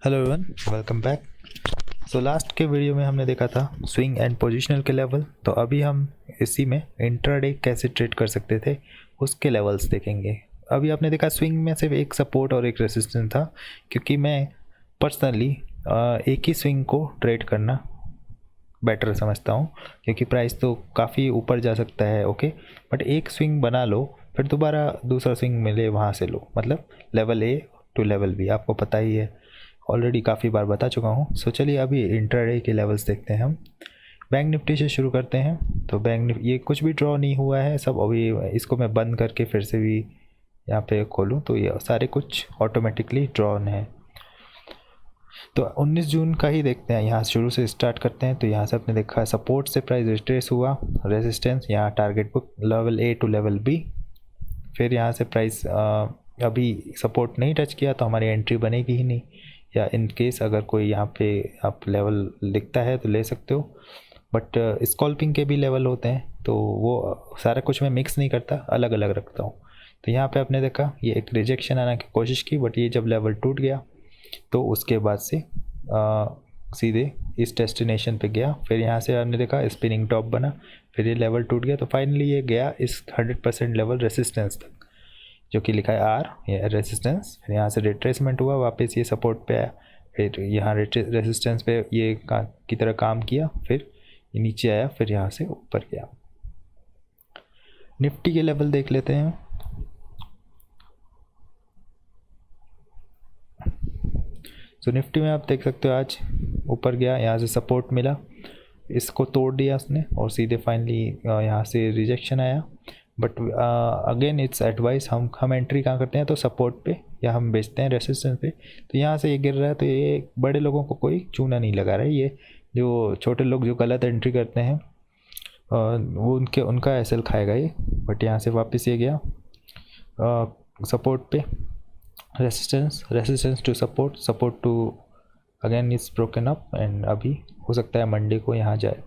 Hello everyone, welcome back. So last के video में हमने देखा था स्विंग एंड पोजिशनल के लेवल। तो अभी हम इसी में इंट्राडे कैसे ट्रेड कर सकते थे उसके लेवल्स देखेंगे। अभी आपने देखा स्विंग में सिर्फ एक सपोर्ट और एक रेसिस्टेंस था, क्योंकि मैं पर्सनली एक ही स्विंग को ट्रेड करना बेटर समझता हूँ, क्योंकि प्राइस तो काफ़ी ऊपर जा सकता है। ओके, बट एक स्विंग बना लो, फिर दोबारा दूसरा स्विंग मिले वहाँ से लो, मतलब level A to level B, आपको पता ही है, ऑलरेडी काफ़ी बार बता चुका हूँ। सो चलिए अभी इंट्राडे के लेवल्स देखते हैं हम। बैंक निफ्टी से शुरू करते हैं। तो बैंक निफ्टी ये कुछ भी ड्रॉ नहीं हुआ है सब। अभी इसको मैं बंद करके फिर से भी यहाँ पे खोलूँ तो ये सारे कुछ ऑटोमेटिकली ड्रॉन है। तो 19 जून का ही देखते हैं, यहाँ शुरू से स्टार्ट करते हैं। तो यहाँ से आपने देखा सपोर्ट से प्राइस रिट्रेस हुआ, रेजिस्टेंस यहाँ target book level A to level B. फिर यहाँ से प्राइस अभी सपोर्ट नहीं टच किया तो हमारी एंट्री बनेगी ही नहीं, या इन केस अगर कोई यहाँ पे आप लेवल दिखता है तो ले सकते हो। बट स्कॉल्पिंग के भी लेवल होते हैं, तो वो सारा कुछ मैं मिक्स नहीं करता, अलग अलग रखता हूँ। तो यहाँ पे आपने देखा ये एक रिजेक्शन आने की कोशिश की, बट ये जब लेवल टूट गया तो उसके बाद से सीधे इस डेस्टिनेशन पे गया। फिर यहाँ से आपने देखा स्पिनिंग टॉप बना, फिर ये लेवल टूट गया, तो फाइनली ये गया इस 100% लेवल रेसिस्टेंस तक, जो कि लिखा है आर, ये रेसिस्टेंस। फिर यहाँ से रिट्रेसमेंट हुआ, वापस ये सपोर्ट पे आया, फिर यहाँ रेसिस्टेंस पे ये की तरह काम किया, फिर ये नीचे आया, फिर यहाँ से ऊपर गया। निफ्टी के लेवल देख लेते हैं। तो निफ्टी में आप देख सकते हो आज ऊपर गया, यहाँ से सपोर्ट मिला, इसको तोड़ दिया उसने और सीधे फाइनली यहाँ से रिजेक्शन आया। बट अगेन इट्स एडवाइस, हम एंट्री कहाँ करते हैं तो सपोर्ट पे, या हम बेचते हैं रेसिस्टेंस पे। तो यहाँ से ये गिर रहा है, तो ये बड़े लोगों को कोई चूना नहीं लगा रहा है। ये जो छोटे लोग जो गलत एंट्री करते हैं वो उनका एसएल खाएगा ये। बट यहाँ से वापस ये गया सपोर्ट पे, resistance to support, support to again is broken up, and अभी हो सकता है मंडे को यहाँ जाए।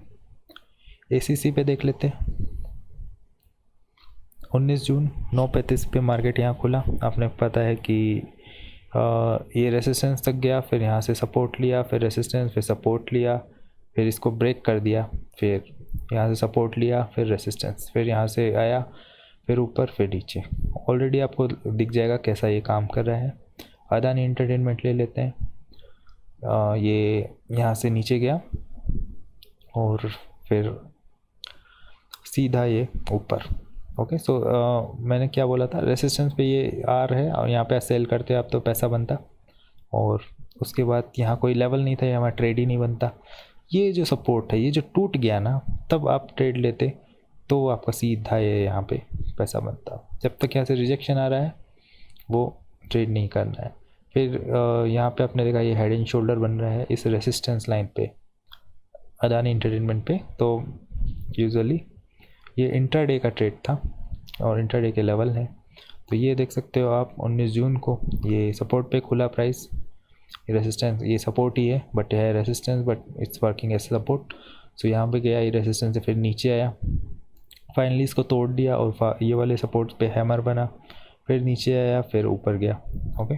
एसीसी पे देख लेते हैं। 19 जून 9:35 पे मार्केट यहाँ खुला। आपने पता है कि ये रेसिस्टेंस तक गया, फिर यहाँ से सपोर्ट लिया, फिर रेसिस्टेंस, फिर सपोर्ट लिया, फिर इसको ब्रेक कर दिया, फिर यहाँ से सपोर्ट लिया, फिर रेसिस्टेंस, फिर यहाँ से आया, फिर ऊपर, फिर नीचे। ऑलरेडी आपको दिख जाएगा कैसा ये काम कर रहा है। अदानी एंटरटेनमेंट ले लेते हैं। ये यहाँ से नीचे गया और फिर सीधा ये ऊपर। ओके, सो मैंने क्या बोला था, रेसिस्टेंस पे ये आर है और यहाँ पे सेल करते आप तो पैसा बनता, और उसके बाद यहाँ कोई लेवल नहीं था, यहाँ ट्रेड ही नहीं बनता। ये जो सपोर्ट है, ये जो टूट गया ना, तब आप ट्रेड लेते तो आपका सीधा ये यहाँ पे पैसा बनता। जब तक यहाँ से रिजेक्शन आ रहा है वो ट्रेड नहीं करना है। फिर यहाँ पे आपने देखा ये हेड एंड शोल्डर बन रहा है इस रेसिस्टेंस लाइन पे, अदानी एंटरटेनमेंट पे। तो यूजुअली ये इंट्राडे का ट्रेड था और इंट्राडे के लेवल है। तो ये देख सकते हो आप 19 जून को ये सपोर्ट पे खुला प्राइस, रेसिस्टेंस, ये सपोर्ट ही है बट है resistance, but it's working as support. So यहाँ पे गया ये रेसिस्टेंस से, फिर नीचे आया, फाइनली इसको तोड़ दिया और ये वाले सपोर्ट पे हैमर बना, फिर नीचे आया, फिर ऊपर गया। ओके,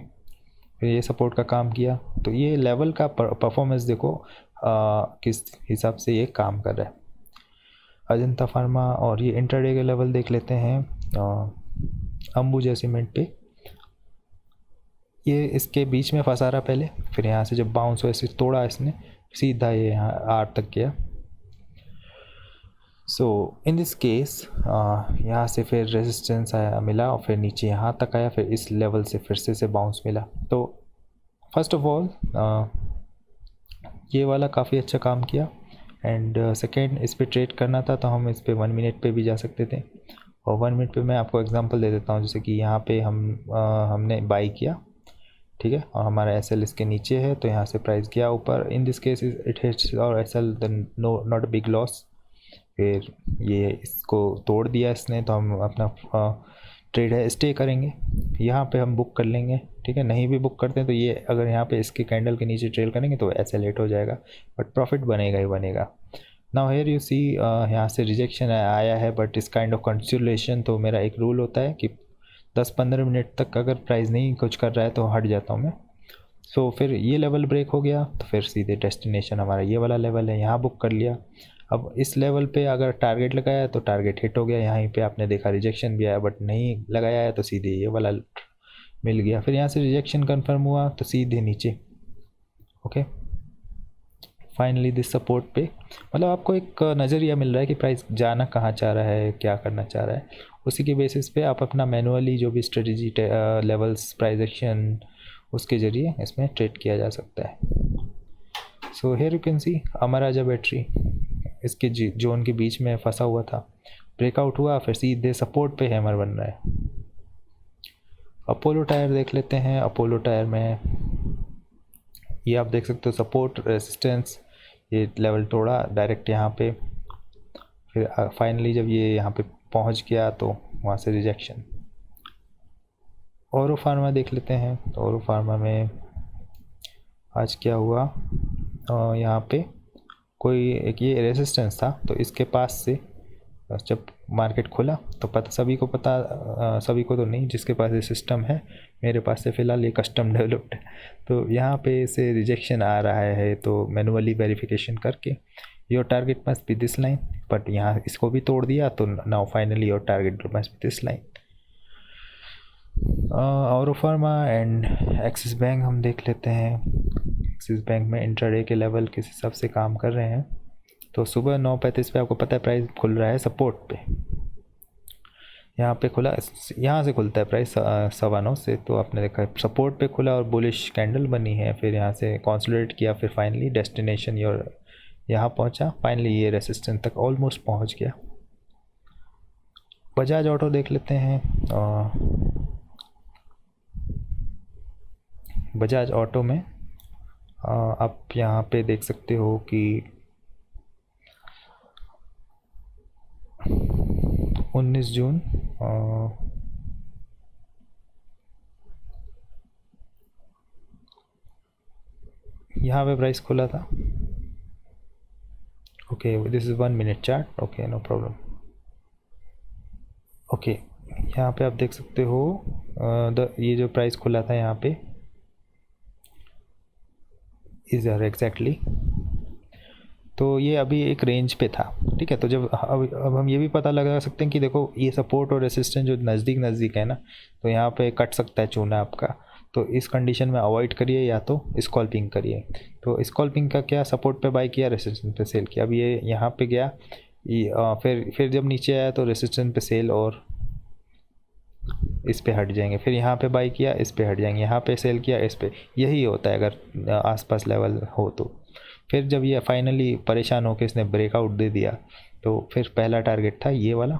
फिर ये सपोर्ट का काम किया। तो ये लेवल का परफॉर्मेंस देखो किस हिसाब से ये काम कर रहा है। अजंता फार्मा और ये इंट्राडे के लेवल देख लेते हैं। अंबुजा सीमेंट पे ये इसके बीच में फंसा रहा पहले, फिर यहाँ से जब बाउंस हुआ ऐसे तोड़ा इसने, सीधा ये यहाँ आर तक गया। सो इन दिस केस यहाँ से फिर रेजिस्टेंस आया मिला और फिर नीचे यहाँ तक आया, फिर इस लेवल से फिर से बाउंस मिला। तो फर्स्ट ऑफ ऑल ये वाला काफ़ी अच्छा काम किया, एंड सेकेंड इस पर ट्रेड करना था तो हम इस पर 1 मिनट पे भी जा सकते थे। और 1 मिनट पे मैं आपको एग्जांपल दे देता हूँ, जैसे कि यहाँ पे हमने बाई किया, ठीक है, और हमारा एस एल इसके नीचे है, तो यहाँ से प्राइस गया ऊपर। In this case it hits और S L then no not big loss. फिर ये इसको तोड़ दिया इसने, तो हम अपना ट्रेड है स्टे करेंगे, यहाँ पे हम बुक कर लेंगे, ठीक है। नहीं भी बुक करते हैं तो ये अगर यहाँ पे इसके कैंडल के नीचे ट्रेल करेंगे तो ऐसे लेट हो जाएगा, बट प्रॉफिट बनेगा ही बनेगा। नाउ हेयर यू सी यहाँ से रिजेक्शन आया है, बट इस काइंड ऑफ कंसोलिडेशन। तो मेरा एक रूल होता है कि 10-15 मिनट तक अगर प्राइस नहीं कुछ कर रहा है तो हट जाता हूँ मैं। सो फिर ये लेवल ब्रेक हो गया तो फिर सीधे डेस्टिनेशन हमारा ये वाला लेवल है, यहाँ बुक कर लिया। अब इस लेवल पे अगर टारगेट लगाया तो टारगेट हिट हो गया, यहाँ पे आपने देखा रिजेक्शन भी आया, बट नहीं लगाया है तो सीधे ये वाला मिल गया। फिर यहाँ से रिजेक्शन कंफर्म हुआ तो सीधे नीचे। ओके, फाइनली दिस सपोर्ट पे, मतलब आपको एक नज़रिया मिल रहा है कि प्राइस जाना कहाँ चाह रहा है, क्या करना चाह रहा है। उसी के बेसिस पे आप अपना मैनुअली जो भी स्ट्रेटजी लेवल्स, प्राइस एक्शन, उसके ज़रिए इसमें ट्रेड किया जा सकता है। सो here you can C Amar Raja battery इसके जोन के बीच में फंसा हुआ था, ब्रेकआउट हुआ, फिर सीधे सपोर्ट पे हैमर बन रहा है। अपोलो टायर देख लेते हैं। अपोलो टायर में ये आप देख सकते हो सपोर्ट, रेसिस्टेंस, ये लेवल तोड़ा डायरेक्ट यहाँ पे, फिर फाइनली जब ये यहाँ पे पहुँच गया तो वहाँ से रिजेक्शन। औरो फार्मा देख लेते हैं। तो औरो फार्मा में आज क्या हुआ, यहाँ पे कोई एक ये रेसिस्टेंस था, तो इसके पास से जब मार्केट खुला तो सभी को पता, सभी को तो नहीं, जिसके पास ये सिस्टम है, मेरे पास से फ़िलहाल ये कस्टम डेवलप्ड है, तो यहाँ पे से रिजेक्शन आ रहा है तो मैनुअली वेरिफिकेशन करके your target must be this line, but यहाँ इसको भी तोड़ दिया तो now finally your target must be this line. औरो फार्मा एंड एक्सिस बैंक हम देख लेते हैं। एक्सिस बैंक में इंट्राडे के लेवल किस हिसाब से काम कर रहे हैं। तो सुबह 9:35 पे आपको पता है प्राइस खुल रहा है सपोर्ट पे, यहाँ पे खुला, यहाँ से खुलता है प्राइस 9:15 से, तो आपने देखा सपोर्ट पे खुला और बुलिश कैंडल बनी है, फिर यहाँ से कंसोलिडेट किया, फिर फाइनली डेस्टिनेशन योर यहाँ पहुँचा, फाइनली ये रेसिस्टेंस तक ऑलमोस्ट पहुँच गया। बजाज ऑटो देख लेते हैं। बजाज ऑटो में आप यहाँ पे देख सकते हो कि 19 जून यहाँ पे प्राइस खुला था। Okay, this is 1 minute chart. Okay, no problem. Okay, यहाँ पे आप देख सकते हो ये जो प्राइस खुला था यहाँ पे इज एग्जैक्टली, तो ये अभी एक रेंज पे था, ठीक है। तो जब अब हम ये भी पता लगा सकते हैं कि देखो ये सपोर्ट और रेसिस्टेंस जो नज़दीक है ना, तो यहाँ पे कट सकता है चूना आपका, तो इस कंडीशन में अवॉइड करिए या तो स्कॉल्पिंग करिए। तो स्कॉल्पिंग का क्या, सपोर्ट पे बाय किया, रेसिस्टेंस पे सेल किया। अब ये यहाँ पे गया, फिर जब नीचे आया तो रेसिस्टेंस पे सेल और इस पे हट जाएंगे, फिर यहाँ पे बाई किया, इस पे हट जाएंगे, यहाँ पे सेल किया, इस पे, यही होता है अगर आसपास लेवल हो तो। फिर जब ये फाइनली परेशान होकर इसने ब्रेकआउट दे दिया, तो फिर पहला टारगेट था ये वाला,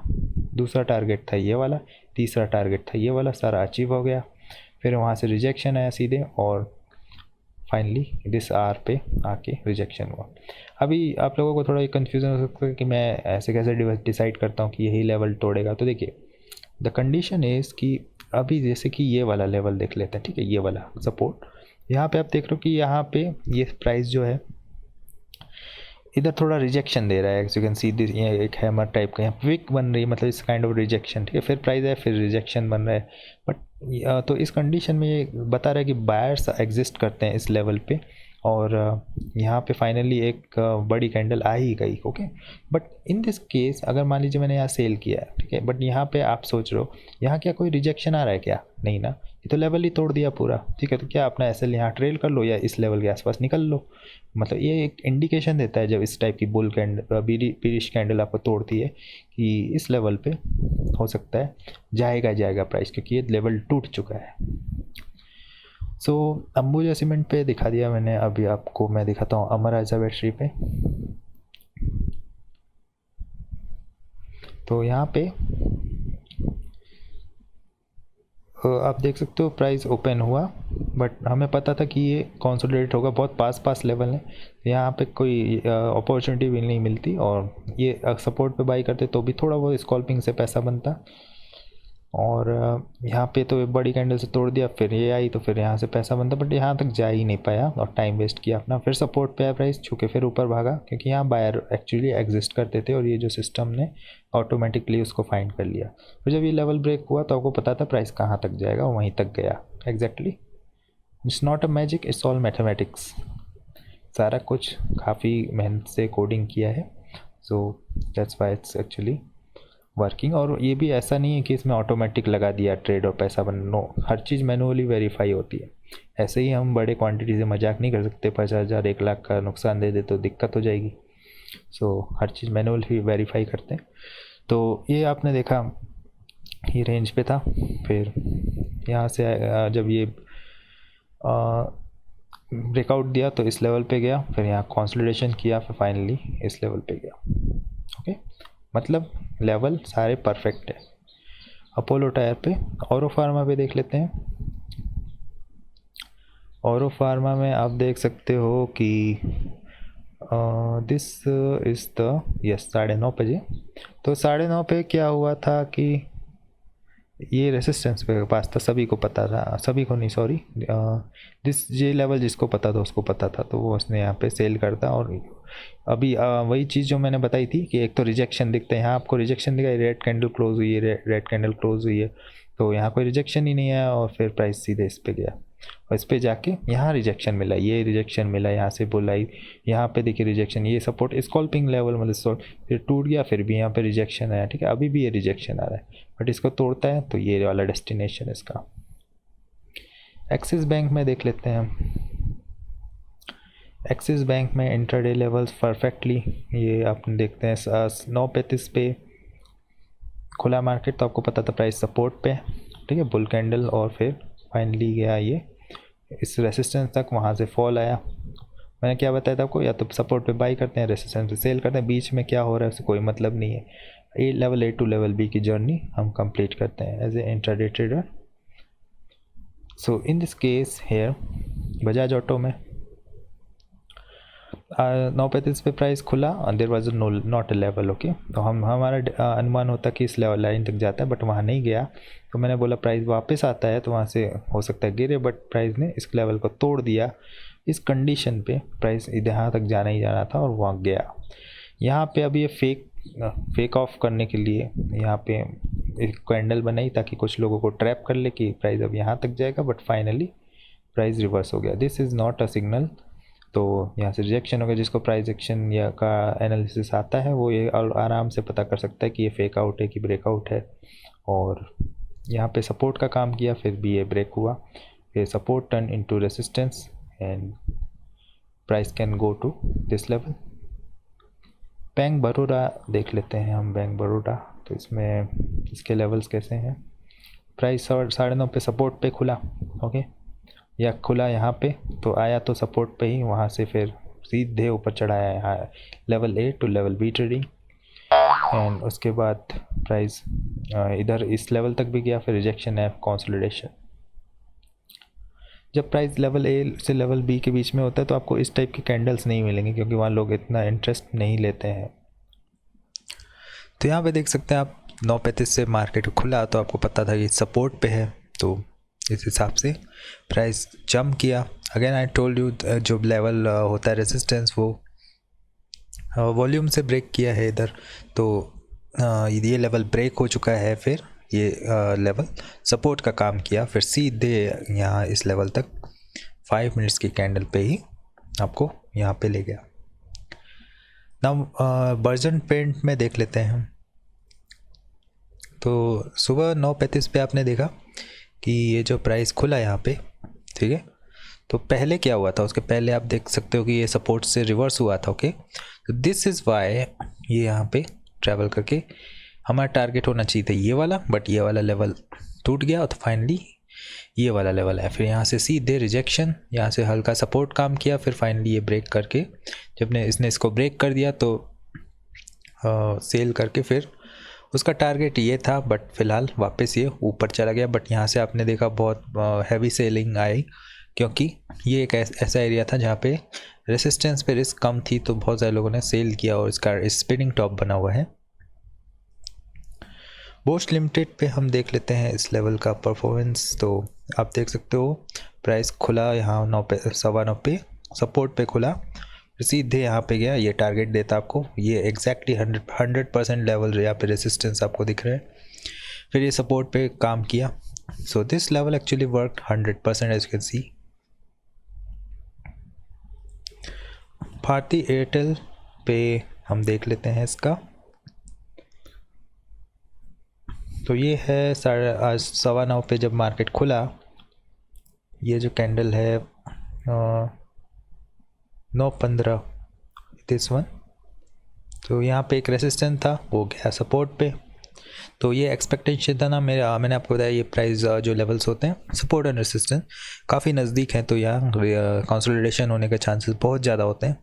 दूसरा टारगेट था ये वाला, तीसरा टारगेट था ये वाला, सारा अचीव हो गया। फिर वहाँ से रिजेक्शन आया सीधे और फाइनली दिस आर पे आके रिजेक्शन हुआ। अभी आप लोगों को थोड़ा कन्फ्यूज़न हो सकता है कि मैं ऐसे कैसे डिसाइड करता हूँ कि यही लेवल तोड़ेगा। तो देखिए, द कंडीशन इज़ कि अभी जैसे कि ये वाला लेवल देख लेते हैं, ठीक है, ये वाला सपोर्ट, यहाँ पे आप देख रहे हो कि यहाँ पे ये प्राइस जो है इधर थोड़ा रिजेक्शन दे रहा है, यू कैन सी दिस, ये एक हैमर टाइप का यहाँ विक बन रही है, मतलब इस काइंड ऑफ रिजेक्शन, ठीक है। फिर प्राइस है, फिर रिजेक्शन बन रहा है, बट तो इस कंडीशन में ये बता रहा है कि बायर्स एग्जिस्ट करते हैं इस लेवल पे, और यहाँ पे फाइनली एक बड़ी कैंडल आ ही गई। Okay, but in this case अगर मान लीजिए मैंने यहाँ सेल किया है, ठीक है, बट यहाँ पे आप सोच रहे हो यहाँ क्या कोई रिजेक्शन आ रहा है क्या, नहीं ना, ये तो लेवल ही तोड़ दिया पूरा, ठीक है। तो क्या अपना एसएल यहाँ ट्रेल कर लो या इस लेवल के आसपास निकल लो, मतलब ये एक इंडिकेशन देता है जब इस टाइप की बुल कैंडल, बीरिश कैंडल आपको तोड़ती है कि इस लेवल पे हो सकता है जाएगा प्राइस, क्योंकि ये लेवल टूट चुका है। सो अंबुजा सीमेंट पे दिखा दिया मैंने, अभी आपको मैं दिखाता हूँ अमर राजा बैटरी पे। तो यहाँ पे आप देख सकते हो प्राइस ओपन हुआ, बट हमें पता था कि ये कंसोलिडेट होगा, बहुत पास लेवल है, यहाँ पे कोई अपॉर्चुनिटी भी नहीं मिलती, और ये सपोर्ट पे बाई करते तो भी थोड़ा बहुत स्कॉल्पिंग से पैसा बनता, और यहाँ पे तो बड़ी कैंडल से तोड़ दिया, फिर ये आई तो फिर यहाँ से पैसा बनता, बट यहाँ तक जा ही नहीं पाया और टाइम वेस्ट किया अपना। फिर सपोर्ट पे आया प्राइस, छू के फिर ऊपर भागा, क्योंकि यहाँ बायर एक्चुअली एग्जिस्ट करते थे और ये जो सिस्टम ने ऑटोमेटिकली उसको फाइंड कर लिया। फिर जब ये लेवल ब्रेक हुआ तो आपको पता था प्राइस कहाँ तक जाएगा, वहीं तक गया exactly it's not a magic, it's all mathematics. सारा कुछ काफ़ी मेहनत से कोडिंग किया है, so that's why it's actually working. और ये भी ऐसा नहीं है कि इसमें ऑटोमेटिक लगा दिया ट्रेड और पैसा बन, नो, हर चीज़ मैनुअली वेरीफाई होती है। ऐसे ही हम बड़े क्वांटिटी से मजाक नहीं कर सकते, 50,000 1 लाख का नुकसान दे दे तो दिक्कत हो जाएगी। सो हर चीज़ मैनुअली वेरीफाई करते हैं। तो ये आपने देखा, ये रेंज पे था, फिर यहाँ से जब ये ब्रेकआउट दिया तो इस लेवल पे गया, फिर यहाँ कंसोलिडेशन किया, फिर फाइनली इस लेवल पे गया। ओके, मतलब लेवल सारे परफेक्ट है। अपोलो टायर पे, औरो फार्मा पे देख लेते हैं। औरो फार्मा में आप देख सकते हो कि दिस इज़ द, यस, 9:30 बजे। तो 9:30 पे क्या हुआ था कि ये रेसिस्टेंस पे पास था, सभी को पता था, सभी को नहीं, सॉरी, दिस ये लेवल जिसको पता था उसको पता था, तो वो उसने यहाँ पे सेल करता। और अभी वही चीज़ जो मैंने बताई थी कि एक तो रिजेक्शन दिखता है, यहाँ आपको रिजेक्शन दिखा, रेड कैंडल क्लोज हुई है, रेड कैंडल क्लोज हुई है, तो यहाँ कोई रिजेक्शन ही नहीं है, और फिर प्राइस सीधे इस पे गया, और इस पे जाके यहाँ रिजेक्शन मिला, ये रिजेक्शन मिला, यहाँ से बुलाई, यहाँ पे देखिए रिजेक्शन, ये सपोर्ट स्कॉल्पिंग लेवल मतलब सपोर्ट, फिर टूट गया, फिर भी यहाँ पे रिजेक्शन आया, ठीक है, अभी भी ये रिजेक्शन आ रहा है, बट इसको तोड़ता है तो ये वाला डेस्टिनेशन इसका। एक्सिस बैंक में देख लेते हैं हम। एक्सिस बैंक में इंट्राडे लेवल्स परफेक्टली, ये आप देखते हैं 9:35 पे खुला मार्केट, तो आपको पता था प्राइस सपोर्ट पे, ठीक है, बुल कैंडल, और फिर फाइनली गया ये इस रेसिस्टेंस तक, वहाँ से फॉल आया। मैंने क्या बताया था आपको, या तो सपोर्ट पे बाई करते हैं, रेसिस्टेंस पे सेल करते हैं, बीच में क्या हो रहा है उससे कोई मतलब नहीं है। Level A to level B की जर्नी हम कंप्लीट करते हैं as a intraday trader. So in this case here Bajaj Auto में 9:35 पे प्राइस खुला, there was not a level, okay, तो हमारा अनुमान होता कि इस लेवल लाइन तक जाता है, बट वहाँ नहीं गया, तो मैंने बोला प्राइस वापस आता है तो वहाँ से हो सकता है गिरे, बट प्राइस ने इस लेवल को तोड़ दिया। इस कंडीशन पे प्राइस यहाँ तक जाना ही जाना था और वहाँ गया। यहाँ पे अब ये फेक ऑफ करने के लिए यहाँ पे एक कैंडल बनाई ताकि कुछ लोगों को ट्रैप कर ले कि प्राइस अब यहाँ तक जाएगा, बट फाइनली प्राइस रिवर्स हो गया। This is not a signal, तो यहाँ से रिजेक्शन हो गया। जिसको प्राइस एक्शन या का एनालिसिस आता है वो ये आराम से पता कर सकता है कि ये फेक आउट है कि ब्रेकआउट है। और यहाँ पे सपोर्ट का काम किया, फिर भी ये ब्रेक हुआ, फिर support turn into resistance and price can go to this level. Bank Baroda देख लेते हैं हम। बैंक बड़ौदा, तो इसमें इसके लेवल्स कैसे हैं। प्राइस 9:30 पे सपोर्ट पे खुला, ओके, या खुला यहाँ पे, तो आया तो सपोर्ट पे ही, वहाँ से फिर सीधे ऊपर चढ़ाया है यहाँ level A to level B trading, and उसके बाद प्राइस इधर इस लेवल तक भी गया, फिर रिजेक्शन है, कंसोलिडेशन। जब प्राइस लेवल A से लेवल B के बीच में होता है तो आपको इस टाइप के कैंडल्स नहीं मिलेंगे, क्योंकि वहाँ लोग इतना इंटरेस्ट नहीं लेते हैं। तो यहाँ पे देख सकते हैं आप 9:35 से मार्केट खुला तो आपको पता था कि सपोर्ट पे है, तो इस हिसाब से प्राइस जंप किया। अगेन आई टोल्ड यू, जो लेवल होता है रेजिस्टेंस वो वॉल्यूम से ब्रेक किया है इधर, तो ये लेवल ब्रेक हो चुका है, फिर ये लेवल सपोर्ट का काम किया, फिर सीधे यहाँ इस लेवल तक 5 मिनट्स की कैंडल पे ही आपको यहाँ पे ले गया। नाउ बर्जन पेंट में देख लेते हैं हम। तो सुबह 9:35 पे आपने देखा कि ये जो प्राइस खुला यहाँ पे, ठीक है, तो पहले क्या हुआ था, उसके पहले आप देख सकते हो कि ये सपोर्ट से रिवर्स हुआ था, ओके। तो दिस इज़ वाई ये यहाँ पे ट्रैवल करके हमारा टारगेट होना चाहिए था ये वाला, बट ये वाला लेवल टूट गया, तो फाइनली ये वाला लेवल है। फिर यहाँ से सीधे रिजेक्शन, यहाँ से हल्का सपोर्ट काम किया, फिर फाइनली ये ब्रेक करके जब इसने इसको ब्रेक कर दिया तो सेल करके फिर उसका टारगेट ये था, बट फिलहाल वापस ये ऊपर चला गया। बट यहाँ से आपने देखा बहुत हैवी सेलिंग आई, क्योंकि ये एक ऐसा एरिया था जहाँ पे रेसिस्टेंस पे रिस्क कम थी, तो बहुत सारे लोगों ने सेल किया और इसका स्पिनिंग टॉप बना हुआ है। बोश लिमिटेड पे हम देख लेते हैं इस लेवल का परफॉर्मेंस। तो आप देख सकते हो प्राइस खुला यहाँ 9:15 पे सपोर्ट पे खुला, सीधे यहाँ पे गया, ये टारगेट देता आपको, ये एग्जैक्टली 100% लेवल यहाँ पे रेसिस्टेंस आपको दिख रहा है, फिर ये सपोर्ट पे काम किया। So this level actually work 100% as you can see, Bharti Airtel पे हम देख लेते हैं इसका। तो ये है आज 9:15 पे जब मार्केट खुला, ये जो कैंडल है 9:15 दिस वन, तो यहाँ पे एक रेसिस्टेंस था, वो गया सपोर्ट पे। तो ये एक्सपेक्टेशन था ना मैंने आपको बताया ये प्राइस जो लेवल्स होते हैं सपोर्ट एंड रेसिस्टेंस काफ़ी नज़दीक हैं, तो यहाँ कंसोलिडेशन होने के चांसेस बहुत ज़्यादा होते हैं।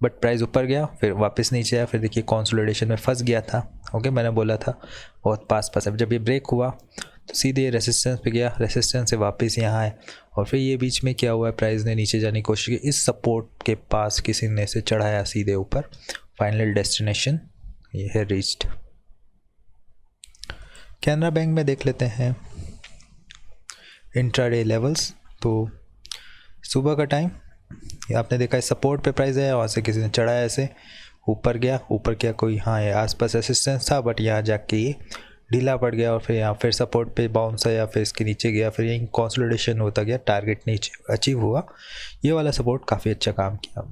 बट प्राइस ऊपर गया, फिर वापस नीचे आया, फिर देखिए कंसोलिडेशन में फंस गया था। ओके, मैंने बोला था बहुत पास है। जब ये ब्रेक हुआ तो सीधे रेसिस्टेंस पे गया, रेसिस्टेंस से वापस यहाँ आए, और फिर ये बीच में क्या हुआ है, प्राइस ने नीचे जाने की कोशिश की, इस सपोर्ट के पास किसी ने से चढ़ाया सीधे ऊपर। फाइनल डेस्टिनेशन ये है रीच्ड। कैनरा बैंक में देख लेते हैं इंट्राडे लेवल्स। तो सुबह का टाइम आपने देखा है सपोर्ट पे प्राइस है, वहाँ से किसी ने चढ़ाया, ऐसे ऊपर गया कोई, हाँ ये आसपास रेसिस्टेंस था, बट यहाँ जाके ये ढीला पड़ गया, और फिर यहाँ फिर सपोर्ट पे बाउंस आया, फिर इसके नीचे गया, फिर यहीं कंसोलिडेशन होता गया, टारगेट नीचे अचीव हुआ। ये वाला सपोर्ट काफ़ी अच्छा काम किया।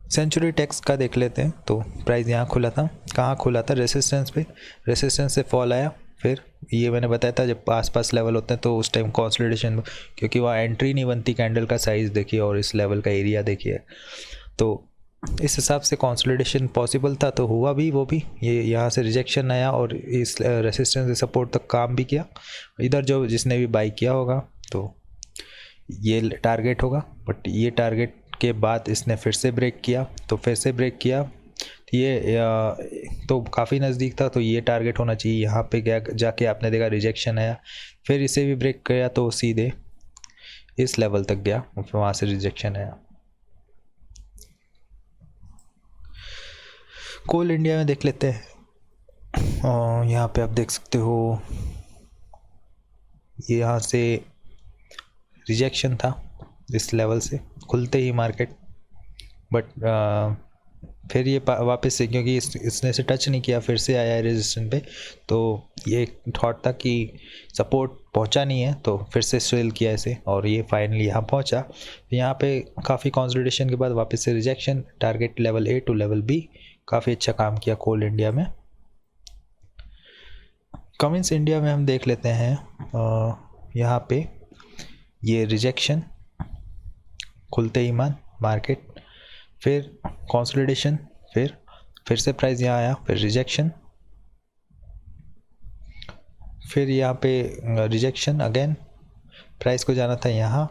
सेंचुरी टेक्स का देख लेते हैं। तो प्राइस यहाँ खुला था, कहाँ खुला था, रेसिस्टेंस पे, रेसिस्टेंस से फॉल आया, फिर ये मैंने बताया था जब पास लेवल होते हैं तो उस टाइम कंसोलिडेशन, क्योंकि वहाँ एंट्री नहीं बनती, कैंडल का साइज़ देखिए और इस लेवल का एरिया देखिए, तो इस हिसाब से कंसोलिडेशन पॉसिबल था, तो हुआ भी वो भी। ये यहाँ से रिजेक्शन आया और इस रेसिस्टेंस से सपोर्ट तक काम भी किया। इधर जो जिसने भी बाई किया होगा तो ये टारगेट होगा, बट ये टारगेट के बाद इसने फिर से ब्रेक किया, तो फिर से ब्रेक किया, ये तो काफ़ी नज़दीक था, तो ये टारगेट होना चाहिए। यहाँ पे गया, जाके आपने देखा रिजेक्शन आया, फिर इसे भी ब्रेक किया, तो सीधे इस लेवल तक गया, फिर वहाँ से रिजेक्शन आया। कोल इंडिया में देख लेते हैं। यहाँ पे आप देख सकते हो ये यहाँ से रिजेक्शन था इस लेवल से खुलते ही मार्केट, बट फिर ये वापस से, क्योंकि इसने से टच नहीं किया, फिर से आया है रेजिस्टेंस पे, तो ये थॉट था कि सपोर्ट पहुंचा नहीं है, तो फिर से सेल किया इसे, और ये फाइनली यहाँ पहुंचा। यहाँ पे काफ़ी कंसोलिडेशन के बाद वापस से rejection, target level A to level B, काफ़ी अच्छा काम किया कोल इंडिया में। कमिंस इंडिया में हम देख लेते हैं, यहाँ पे ये रिजेक्शन, खुलते ही मार्केट, फिर कंसोलिडेशन, फिर से प्राइस यहाँ आया, फिर रिजेक्शन, फिर यहाँ पे रिजेक्शन अगेन, प्राइस को जाना था यहाँ,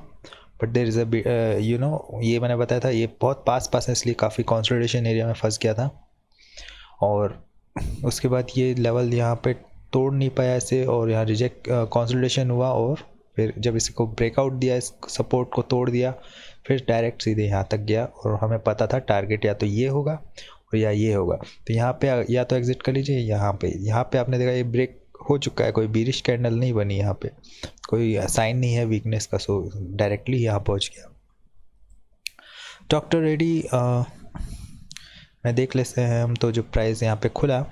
बट देयर इज़ ये मैंने बताया था ये बहुत पास है, इसलिए काफ़ी कंसोलिडेशन एरिया में फंस गया था, और उसके बाद ये लेवल यहाँ पे तोड़ नहीं पाया इसे, और यहाँ कंसोलिडेशन हुआ, और फिर जब इसको ब्रेकआउट दिया, इस सपोर्ट को तोड़ दिया, फिर डायरेक्ट सीधे यहाँ तक गया, और हमें पता था टारगेट या तो ये होगा और या ये होगा, तो यहाँ पे या तो एग्जिट कर लीजिए। यहाँ पे आपने देखा ये ब्रेक हो चुका है, कोई बीरिश कैंडल नहीं बनी, यहाँ पे कोई साइन नहीं है वीकनेस का, सो डायरेक्टली यहाँ पहुँच गया। डॉक्टर रेड्डी में देख लेते हैं हम, तो जो प्राइस यहाँ पे खुला,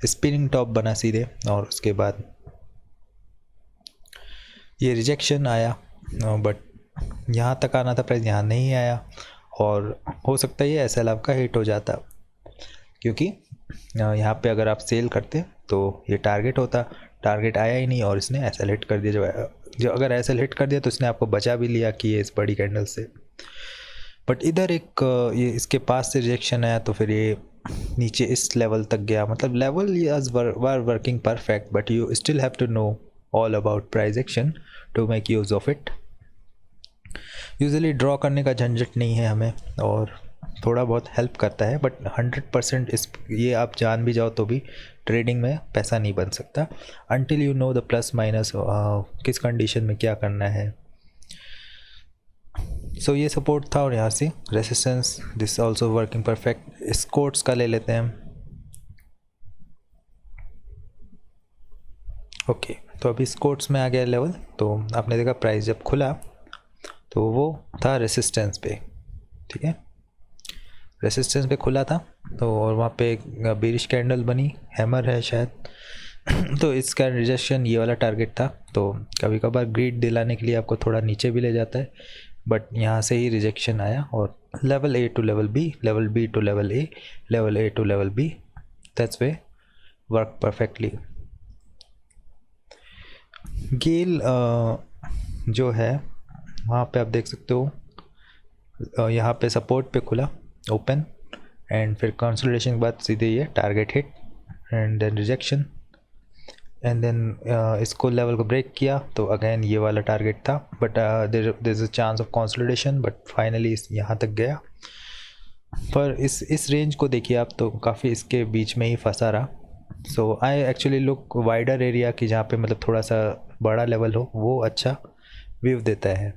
स्पिनिंग टॉप बना सीधे, और उसके बाद ये रिजेक्शन आया, बट यहाँ तक आना था प्राइस, यहाँ नहीं आया, और हो सकता है ये SL आपका हिट हो जाता, क्योंकि यहाँ पे अगर आप सेल करते तो ये टारगेट होता, टारगेट आया ही नहीं, और इसने SL हिट कर दिया। जो अगर SL हिट कर दिया तो इसने आपको बचा भी लिया कि ये इस बड़ी कैंडल से, बट इधर एक ये इसके पास से रिजेक्शन आया, तो फिर ये नीचे इस लेवल तक गया, मतलब level were working perfect, but you still have to know all about price action to make use of it. Usually draw करने का झंझट नहीं है हमें, और थोड़ा बहुत हेल्प करता है, बट 100% ये आप जान भी जाओ तो भी ट्रेडिंग में पैसा नहीं बन सकता, until you know the plus minus, किस कंडीशन में क्या करना है। सो ये सपोर्ट था, और यहाँ से resistance, this also working perfect. इस कोट्स का ले लेते हैं हम। ओके, तो अभी इस कोट्स में आ गया लेवल, तो आपने देखा प्राइस जब खुला तो वो था रेसिस्टेंस पे, ठीक है, रेसिस्टेंस पे खुला था, तो और वहाँ पे एक बेरिश कैंडल बनी, हैमर है शायद तो इसका रिजेक्शन ये वाला टारगेट था। तो कभी कभार ग्रीड दिलाने के लिए आपको थोड़ा नीचे भी ले जाता है, बट यहाँ से ही रिजेक्शन आया और level A to level B, level B to level A, level A to level B, that's way work perfectly. GAIL जो है वहाँ पे आप देख सकते हो, यहाँ पे सपोर्ट पे खुला ओपन एंड फिर कंसोलिडेशन के बाद सीधे ये target hit and then rejection and then इसको लेवल को ब्रेक किया तो अगेन ये वाला टारगेट था, but there is a chance of consolidation, but finally यहाँ तक गया। पर इस रेंज को देखिए आप तो काफ़ी इसके बीच में ही फंसा रहा। So I actually look wider area की जहाँ पे मतलब थोड़ा सा बड़ा लेवल हो, वो अच्छा व्यू देता है।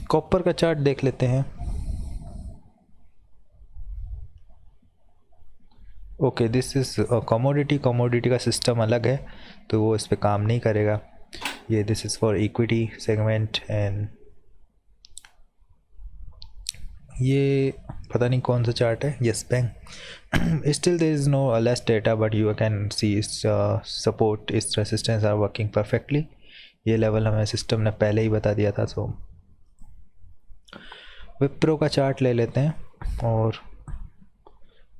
कॉपर का चार्ट देख लेते हैं। ओके, दिस इज़ कमोडिटी का सिस्टम अलग है तो वो इस पर काम नहीं करेगा। ये this is for equity segment and ये पता नहीं कौन सा चार्ट है, Yes Bank. Still there is no less data but you can see इस सपोर्ट, इस रेसिस्टेंस आर वर्किंग परफेक्टली। ये लेवल हमें सिस्टम ने पहले ही बता दिया था। सो विप्रो का चार्ट ले लेते हैं और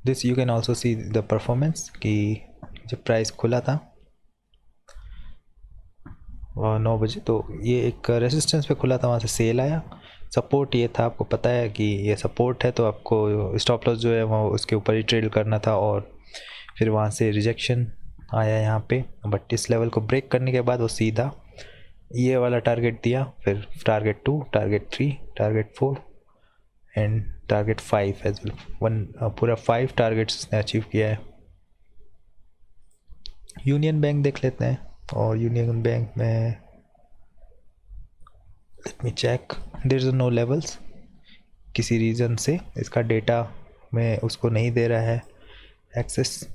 this you can also see the performance कि जब प्राइस खुला था 9 बजे तो ये एक रेजिस्टेंस पे खुला था, वहाँ से सेल आया। सपोर्ट ये था, आपको पता है कि ये सपोर्ट है तो आपको स्टॉप लॉस जो है वो उसके ऊपर ही ट्रेड करना था और फिर वहाँ से रिजेक्शन आया यहाँ पे। बट इस लेवल को ब्रेक करने के बाद वो सीधा ये वाला टारगेट दिया, फिर target 2, target 3, target 4 and target 5 as well. पूरा 5 टारगेट्स ने अचीव किया है। यूनियन बैंक देख लेते हैं और यूनियन बैंक में let me check, there is no levels. किसी रीज़न से इसका डेटा में उसको नहीं दे रहा है एक्सेस।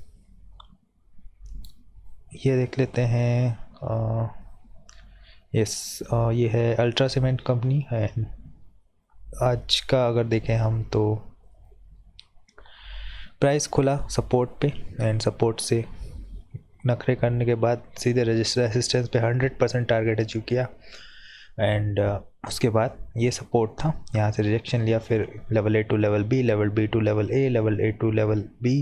ये देख लेते हैं, ये है अल्ट्रा सीमेंट कंपनी है। आज का अगर देखें हम तो प्राइस खुला सपोर्ट पे एंड सपोर्ट से नखरे करने के बाद सीधे रेजिस्टेंस पे 100% टारगेट अचीव किया एंड उसके बाद ये सपोर्ट था, यहाँ से रिजेक्शन लिया, फिर level A to level B, level B to level A, level A to level B,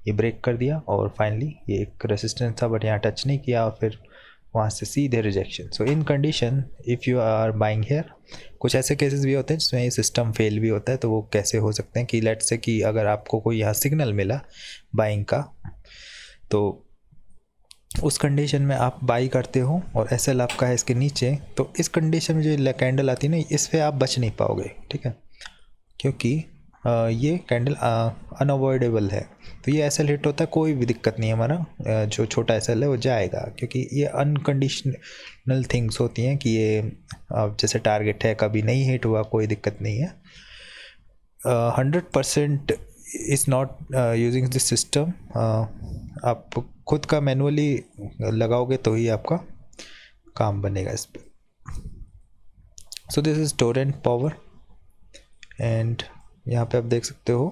ये ब्रेक कर दिया और फाइनली ये एक रेजिस्टेंस था बट यहाँ टच नहीं किया और फिर वहाँ से सीधे rejection. So in condition if you are buying here, कुछ ऐसे केसेस भी होते हैं जिसमें ये सिस्टम फेल भी होता है। तो वो कैसे हो सकते हैं कि लेट से कि अगर आपको कोई यहाँ सिग्नल मिला बाइंग का तो उस कंडीशन में आप बाई करते हो और एसएल आपका है इसके नीचे, तो इस कंडीशन में जो कैंडल आती है ना, इस पर आप बच नहीं पाओगे, ठीक है, क्योंकि ये कैंडल अनअवॉइडेबल है। तो ये एसएल हिट होता है, कोई भी दिक्कत नहीं है, हमारा जो छोटा एसएल है वो जाएगा, क्योंकि ये अनकंडीशनल थिंग्स होती हैं कि ये जैसे टारगेट है, कभी नहीं हिट हुआ कोई दिक्कत नहीं है। 100% is not using this system. आप खुद का मैनुअली लगाओगे तो ही आपका काम बनेगा इस पर। So this is Torrent power and यहाँ पे आप देख सकते हो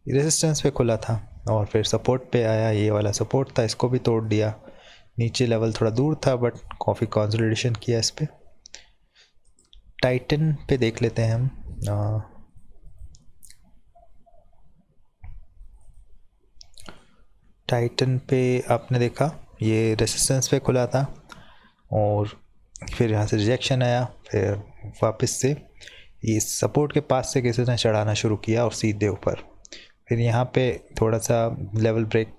रेजिस्टेंस पे खुला था और फिर सपोर्ट पे आया, ये वाला सपोर्ट था, इसको भी तोड़ दिया। नीचे लेवल थोड़ा दूर था बट काफ़ी कंसोलिडेशन किया इस पर। टाइटन पे देख लेते हैं हम। टाइटन पे आपने देखा ये रेजिस्टेंस पे खुला था और फिर यहाँ से रिजेक्शन आया, फिर वापस से ये सपोर्ट के पास से किसी ने चढ़ाना शुरू किया और सीधे ऊपर। फिर यहाँ पे थोड़ा सा लेवल ब्रेक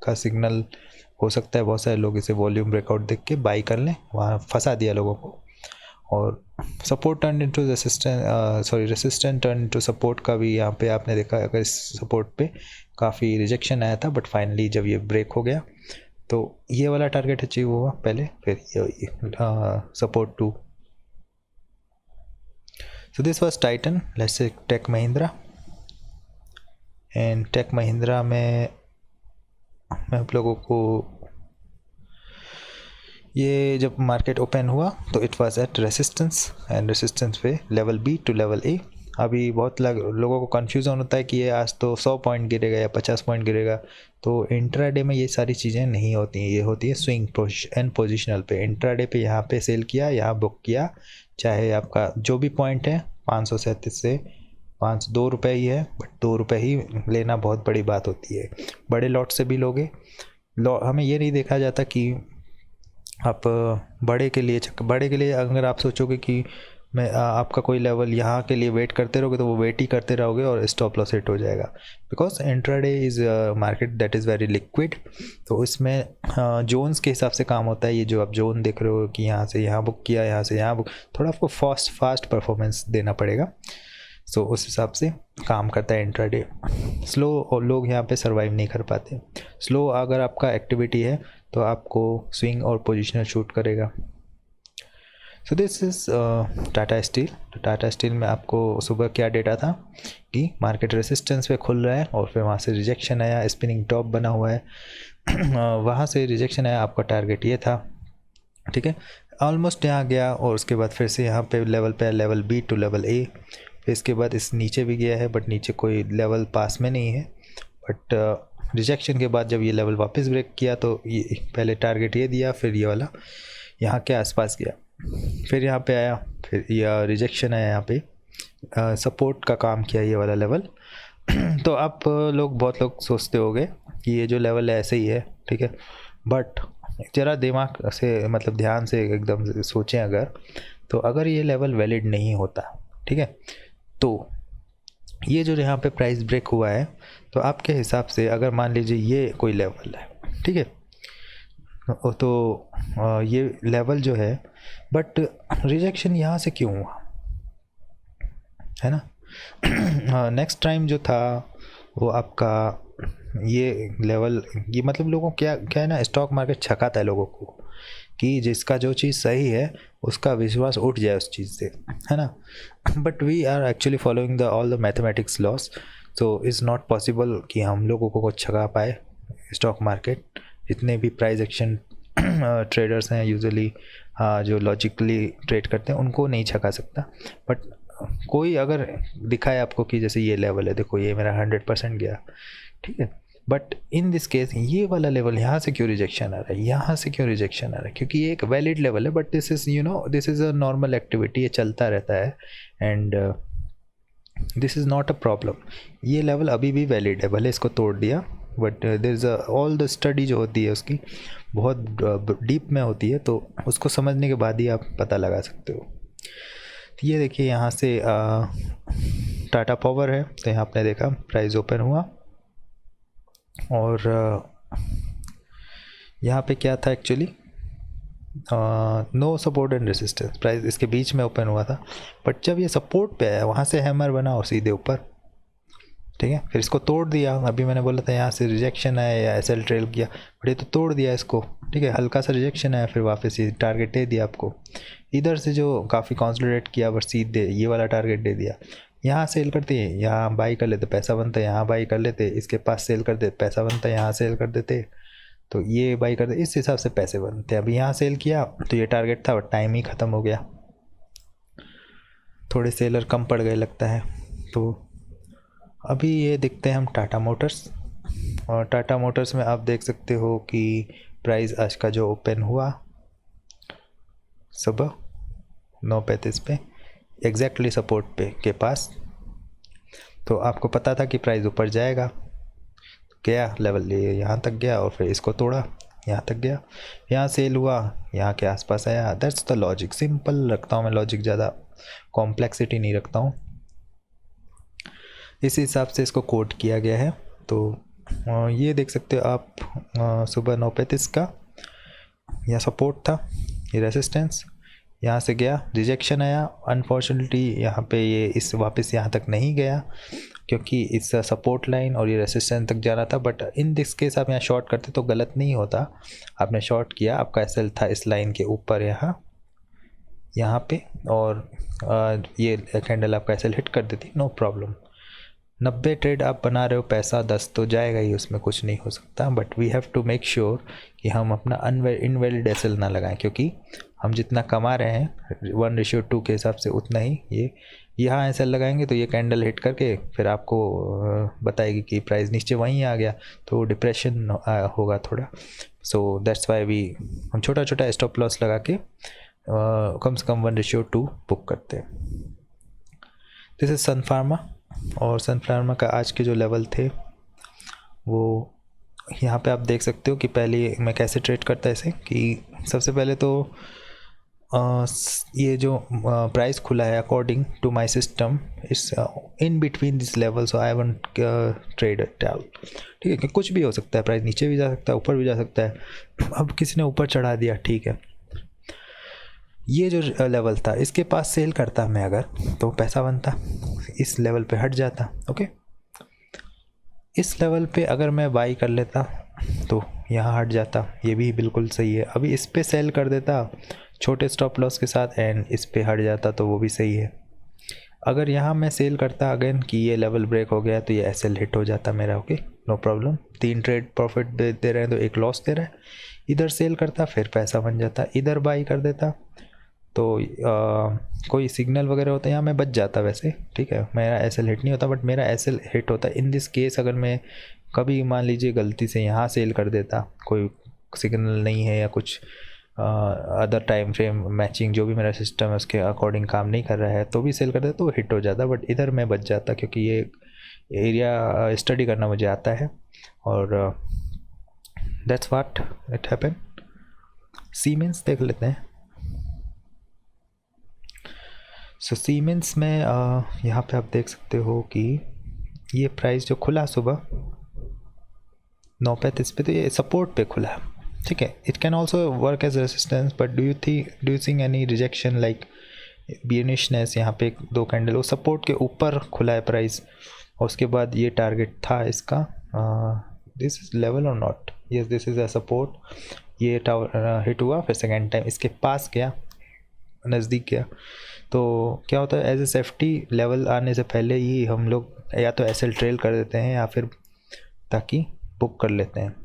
का सिग्नल हो सकता है, बहुत सारे लोग इसे वॉल्यूम ब्रेकआउट देख के बाई कर लें, वहाँ फंसा दिया लोगों को। और support turn into resistant turn into support का भी यहाँ पे आपने देखा, अगर इस सपोर्ट पे काफ़ी रिजेक्शन आया था बट फाइनली जब ये ब्रेक हो गया तो ये वाला टारगेट अचीव हुआ पहले, फिर support 2। So this was Titan. Let's say Tech Mahindra and Tech Mahindra में मैं आप लोगों को ये जब मार्केट ओपन हुआ तो it was at resistance and resistance पे level B to level A अभी बहुत लोगों को कन्फ्यूज़न होता है कि ये आज तो 100 पॉइंट गिरेगा या 50 पॉइंट गिरेगा। तो इंट्राडे में ये सारी चीज़ें नहीं होती हैं, ये होती है स्विंग एंड पोजिशनल पे। इंट्राडे पे यहाँ पे सेल किया, यहाँ बुक किया, चाहे आपका जो भी पॉइंट है 537 से 2 रुपये ही है, बट 2 रुपये ही लेना बहुत बड़ी बात होती है। बड़े लॉट से भी लोगे, हमें ये नहीं देखा जाता कि आप बड़े के लिए अगर आप सोचोगे कि मैं आपका कोई लेवल यहाँ के लिए वेट करते रहोगे तो वो वेट ही करते रहोगे और स्टॉप लॉस हिट हो जाएगा। Because intraday is market that is very liquid. तो इसमें जोन्स के हिसाब से काम होता है। ये जो आप जोन देख रहे हो कि यहाँ से यहाँ बुक किया, यहाँ से यहाँ बुक, थोड़ा आपको फास्ट परफॉर्मेंस देना पड़ेगा। सो उस हिसाब से काम करता है इंट्राडे। स्लो और लोग यहाँ पे सर्वाइव नहीं कर पाते। स्लो अगर आपका एक्टिविटी है तो आपको स्विंग और पोजिशनल शूट करेगा। So this is Tata steel. तो टाटा स्टील में आपको सुबह क्या डेटा था कि मार्केट रेसिस्टेंस पे खुल रहा है और फिर वहाँ से रिजेक्शन आया, स्पिनिंग टॉप बना हुआ है वहाँ से रिजेक्शन आया, आपका टारगेट ये था, ठीक है। ऑलमोस्ट यहाँ गया और उसके बाद फिर से यहाँ पे level B to level A, फिर इसके बाद इस नीचे भी गया है बट नीचे कोई लेवल पास में नहीं है। बट रिजेक्शन के बाद जब ये लेवल वापस ब्रेक किया तो ये पहले टारगेट ये दिया, फिर ये वाला यहाँ के आसपास गया, फिर यहाँ पे आया, फिर यह रिजेक्शन आया, यहाँ पे सपोर्ट का काम किया ये वाला लेवल तो आप बहुत लोग सोचते होंगे कि ये जो लेवल है ऐसे ही है, ठीक है। बट ज़रा दिमाग से मतलब ध्यान से एकदम सोचें, अगर ये लेवल वैलिड नहीं होता, ठीक है, तो ये जो यहाँ पे प्राइस ब्रेक हुआ है तो आपके हिसाब से अगर मान लीजिए ये कोई लेवल है, ठीक है, तो ये लेवल जो है, बट रिजेक्शन यहाँ से क्यों हुआ, है ना। नेक्स्ट टाइम जो था वो आपका ये लेवल, ये मतलब लोगों क्या है ना, स्टॉक मार्केट छकाता है लोगों को कि जिसका जो चीज़ सही है उसका विश्वास उठ जाए उस चीज़ से, है ना। But we are actually following all the mathematics laws, so is not possible कि हम लोगों को छका पाए स्टॉक मार्केट। जितने भी प्राइस एक्शन ट्रेडर्स हैं यूजुअली जो लॉजिकली ट्रेड करते हैं उनको नहीं छका सकता। बट कोई अगर दिखाए आपको कि जैसे ये लेवल है, देखो ये मेरा 100% गया, ठीक है, बट इन दिस केस ये वाला लेवल यहाँ से क्यों रिजेक्शन आ रहा है, यहाँ से क्यों रिजेक्शन आ रहा है, क्योंकि ये एक वैलिड लेवल है। But this is this is a normal activity, ये चलता रहता है and this is not a problem. ये लेवल अभी भी वैलिड है, भले इसको तोड़ दिया, but there is all the study जो होती है उसकी बहुत डीप में होती है, तो उसको समझने के बाद ही आप पता लगा सकते हो। तो ये देखिए यहाँ से टाटा पावर है, तो यहाँ आपने देखा प्राइस ओपन हुआ और यहाँ पे क्या था actually, no support and resistance, price इसके बीच में ओपन हुआ था। बट जब ये सपोर्ट पे आया वहाँ से हैमर बना और सीधे ऊपर, ठीक है, फिर इसको तोड़ दिया। अभी मैंने बोला था यहाँ से रिजेक्शन आया या एसएल ट्रेल किया, बट ये तो तोड़ दिया इसको, ठीक है, हल्का सा रिजेक्शन आया, फिर वापस ये टारगेट दे दिया आपको। इधर से जो काफ़ी कंसोलिडेट किया बस सीधे ये वाला टारगेट दे दिया। यहाँ सेल करते हैं, यहाँ बाई कर लेते पैसा बनता है, यहाँ बाई कर लेते इसके पास सेल कर देते पैसा बनता है, यहाँ सेल कर देते तो ये बाई करते, इस हिसाब से पैसे बनते हैं। अभी यहाँ सेल किया तो ये टारगेट था बट टाइम ही ख़त्म हो गया, थोड़े सेलर कम पड़ गए लगता है। तो अभी ये देखते हैं हम टाटा मोटर्स, और टाटा मोटर्स में आप देख सकते हो कि प्राइस आज का जो ओपन हुआ सुबह 9:35 पे एग्जैक्टली सपोर्ट पे के पास, तो आपको पता था कि प्राइस ऊपर जाएगा, गया लेवल ये यहाँ तक गया और फिर इसको तोड़ा, यहाँ तक गया, यहाँ सेल हुआ, यहाँ के आसपास आया। दैट्स द लॉजिक, सिंपल रखता हूँ मैं लॉजिक, ज़्यादा कॉम्प्लेक्सिटी नहीं रखता हूँ। इस हिसाब से इसको कोड किया गया है। तो ये देख सकते हो आप सुबह 9:35 का यहाँ सपोर्ट था, ये रेसिस्टेंस, यहाँ से गया, रिजेक्शन आया, अनफॉर्चुनेटली यहाँ पे ये इस वापस यहाँ तक नहीं गया क्योंकि इस सपोर्ट लाइन और ये रेसिस्टेंस तक जाना था। बट इन दिस केस आप यहाँ शॉर्ट करते तो गलत नहीं होता, आपने शॉर्ट किया, आपका एसएल था इस लाइन के ऊपर यहाँ पे, और ये कैंडल आपका एसएल हिट कर देती, नो प्रॉब्लम। 90 ट्रेड आप बना रहे हो, पैसा 10 तो जाएगा ही, उसमें कुछ नहीं हो सकता। But we have to make sure कि हम अपना इनवैलिड एसएल ना लगाएं, क्योंकि हम जितना कमा रहे हैं 1:2 के हिसाब से उतना ही ये यहाँ ऐसा लगाएंगे तो ये कैंडल हिट करके फिर आपको बताएगी कि प्राइस नीचे वहीं आ गया, तो डिप्रेशन होगा थोड़ा। सो दैट्स वाई वी हम छोटा छोटा स्टॉप लॉस लगा के कम से कम 1:2 बुक करते हैं। दिस इज सन फार्मा, और सन फार्मा का आज के जो लेवल थे वो यहाँ पे आप देख सकते हो कि पहले मैं कैसे ट्रेड करता है इसे, कि सबसे पहले तो ये जो प्राइस खुला है अकॉर्डिंग टू माय सिस्टम इस in between this level, so I want trade it out. ठीक है, कि कुछ भी हो सकता है, प्राइस नीचे भी जा सकता है, ऊपर भी जा सकता है। अब किसी ने ऊपर चढ़ा दिया, ठीक है, ये जो लेवल था इसके पास सेल करता मैं अगर तो पैसा बनता, इस लेवल पे हट जाता। ओके, इस लेवल पे अगर मैं बाई कर लेता तो यहाँ हट जाता, ये भी बिल्कुल सही है। अभी इस पे सेल कर देता छोटे स्टॉप लॉस के साथ एंड इस पे हट जाता तो वो भी सही है। अगर यहाँ मैं सेल करता अगेन कि ये लेवल ब्रेक हो गया तो ये एसएल हिट हो जाता मेरा। Okay, no problem, 3 trade profit दे रहे हैं तो 1 लॉस दे रहा है। इधर सेल करता फिर पैसा बन जाता, इधर बाई कर देता तो कोई सिग्नल वगैरह होता है यहाँ मैं बच जाता वैसे। ठीक है, मेरा एसएल हिट नहीं होता बट मेरा एसएल हिट होता। इन दिस केस अगर मैं कभी मान लीजिए गलती से यहाँ सेल कर देता, कोई सिग्नल नहीं है या कुछ अदर टाइम फ्रेम मैचिंग जो भी मेरा सिस्टम है उसके अकॉर्डिंग काम नहीं कर रहा है तो भी सेल कर देता तो हिट हो जाता, बट इधर मैं बच जाता क्योंकि ये एरिया स्टडी करना मुझे आता है और that's what it happen. Siemens देख लेते हैं। सो सीमेंस में यहाँ पे आप देख सकते हो कि ये प्राइस जो खुला सुबह 9:35 पे तो ये सपोर्ट पे खुला है। ठीक है, it can also work as resistance, but do you think any rejection like bearishness? यहाँ पे 2 कैंडल वो सपोर्ट के ऊपर खुला है प्राइस और उसके बाद ये टारगेट था इसका, दिस इज लेवल और not, yes this is a support. ये टावर हिट हुआ, फिर सेकेंड टाइम इसके पास गया, नज़दीक गया, तो क्या होता है एज ए सेफ्टी लेवल आने से पहले ही हम लोग या तो एसएल ट्रेल कर देते हैं या फिर ताकि बुक कर लेते हैं।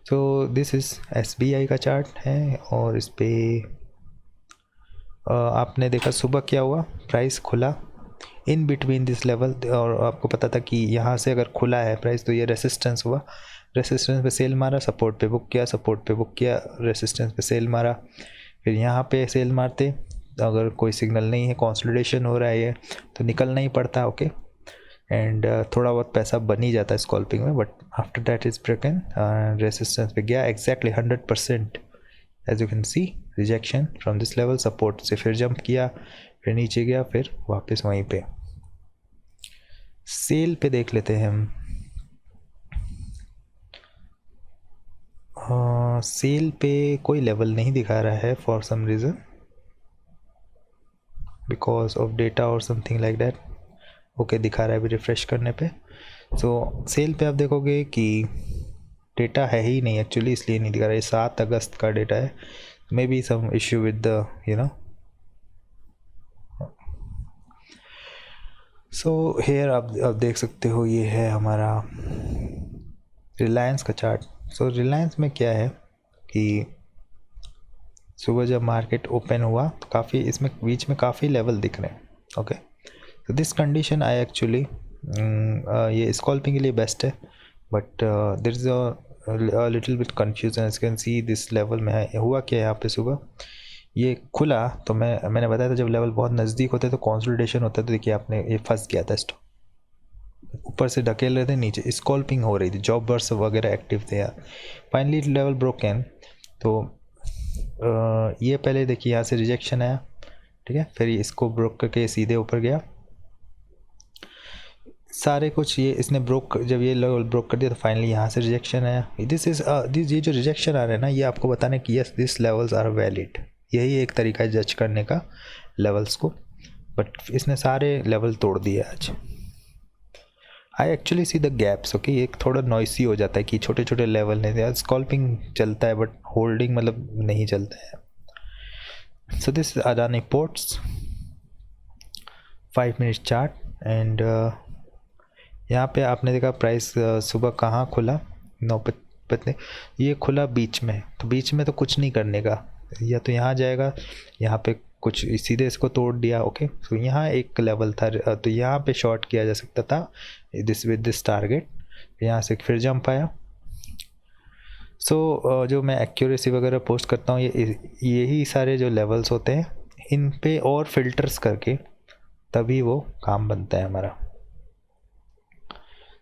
सो दिस इज़ एसबीआई का चार्ट है और इस पे आपने देखा सुबह क्या हुआ, प्राइस खुला इन बिटवीन दिस लेवल और आपको पता था कि यहाँ से अगर खुला है प्राइस तो ये रेसिस्टेंस हुआ, रेसिस्टेंस पे सेल मारा, सपोर्ट पे बुक किया, सपोर्ट पे बुक किया, रेसिस्टेंस पे सेल मारा, फिर यहाँ पे सेल मारते अगर कोई सिग्नल नहीं है, कंसोलिडेशन हो रहा है ये तो निकलना ही पड़ता। ओके, एंड थोड़ा बहुत पैसा बन ही जाता है स्कॉल्पिंग में, but after that is broken, resistance पे गया exactly 100%, as you can see rejection from this level, support से फिर जंप किया, फिर नीचे गया, फिर वापस वहीं पे। सेल पे देख लेते हैं हम। सेल पे कोई लेवल नहीं दिखा रहा है for some reason, because of data और समथिंग लाइक दैट। ओके, दिखा रहा है अभी रिफ़्रेश करने पे। सो सेल पे आप देखोगे कि डेटा है ही नहीं एक्चुअली, इसलिए नहीं दिखा रहा है। 7 अगस्त का डेटा है, may be some issue with the you know. So here आप देख सकते हो ये है हमारा रिलायंस का चार्ट। सो रिलायंस में क्या है कि सुबह जब मार्केट ओपन हुआ तो काफ़ी इसमें बीच में काफ़ी लेवल दिख रहे हैं। ओके, तो दिस कंडीशन आई एक्चुअली ये स्कॉल्पिंग के लिए बेस्ट है, but there is a little bit confusion. As can see this level में है, हुआ क्या यहाँ पे सुबह ये खुला तो मैंने बताया था जब लेवल बहुत नज़दीक होते तो कंसोलिडेशन होता है, तो देखिए आपने ये फंस गया था स्टॉक, ऊपर से ढकेल रहे थे, नीचे स्कॉल्पिंग हो रही थी, जॉब बर्स वगैरह एक्टिव थे यार। फाइनली लेवल ब्रोकन, तो ये पहले देखिए यहाँ से रिजेक्शन आया, ठीक है, फिर इसको ब्रोक करके सीधे ऊपर गया, सारे कुछ ये इसने ब्रोक, जब ये लेवल ब्रोक कर दिया तो फाइनली यहाँ से रिजेक्शन आया। दिस ये जो रिजेक्शन आ रहा है ना, ये आपको बताने कि yes this levels are valid, यही एक तरीका है जज करने का लेवल्स को, बट इसने सारे लेवल तोड़ दिए आज। I actually see the gaps. Okay, ये थोड़ा नॉइसी हो जाता है कि छोटे छोटे लेवल नहीं, स्कॉल्पिंग चलता है बट होल्डिंग मतलब नहीं चलता है। So this Adani ports 5 minute chart and यहाँ पे आपने देखा प्राइस सुबह कहाँ खुला, पता ये खुला बीच में, तो बीच में तो कुछ नहीं करने का, या तो यहाँ जाएगा, यहाँ पे कुछ सीधे इसको तोड़ दिया। ओके, तो यहाँ एक लेवल था, तो यहाँ पे शॉर्ट किया जा सकता था दिस विद दिस टारगेट। यहाँ से फिर जंप आया। सो जो मैं एक्यूरेसी वगैरह पोस्ट करता हूँ, यही सारे जो लेवल्स होते हैं, इन पे और फिल्टर्स करके तभी वो काम बनता है हमारा।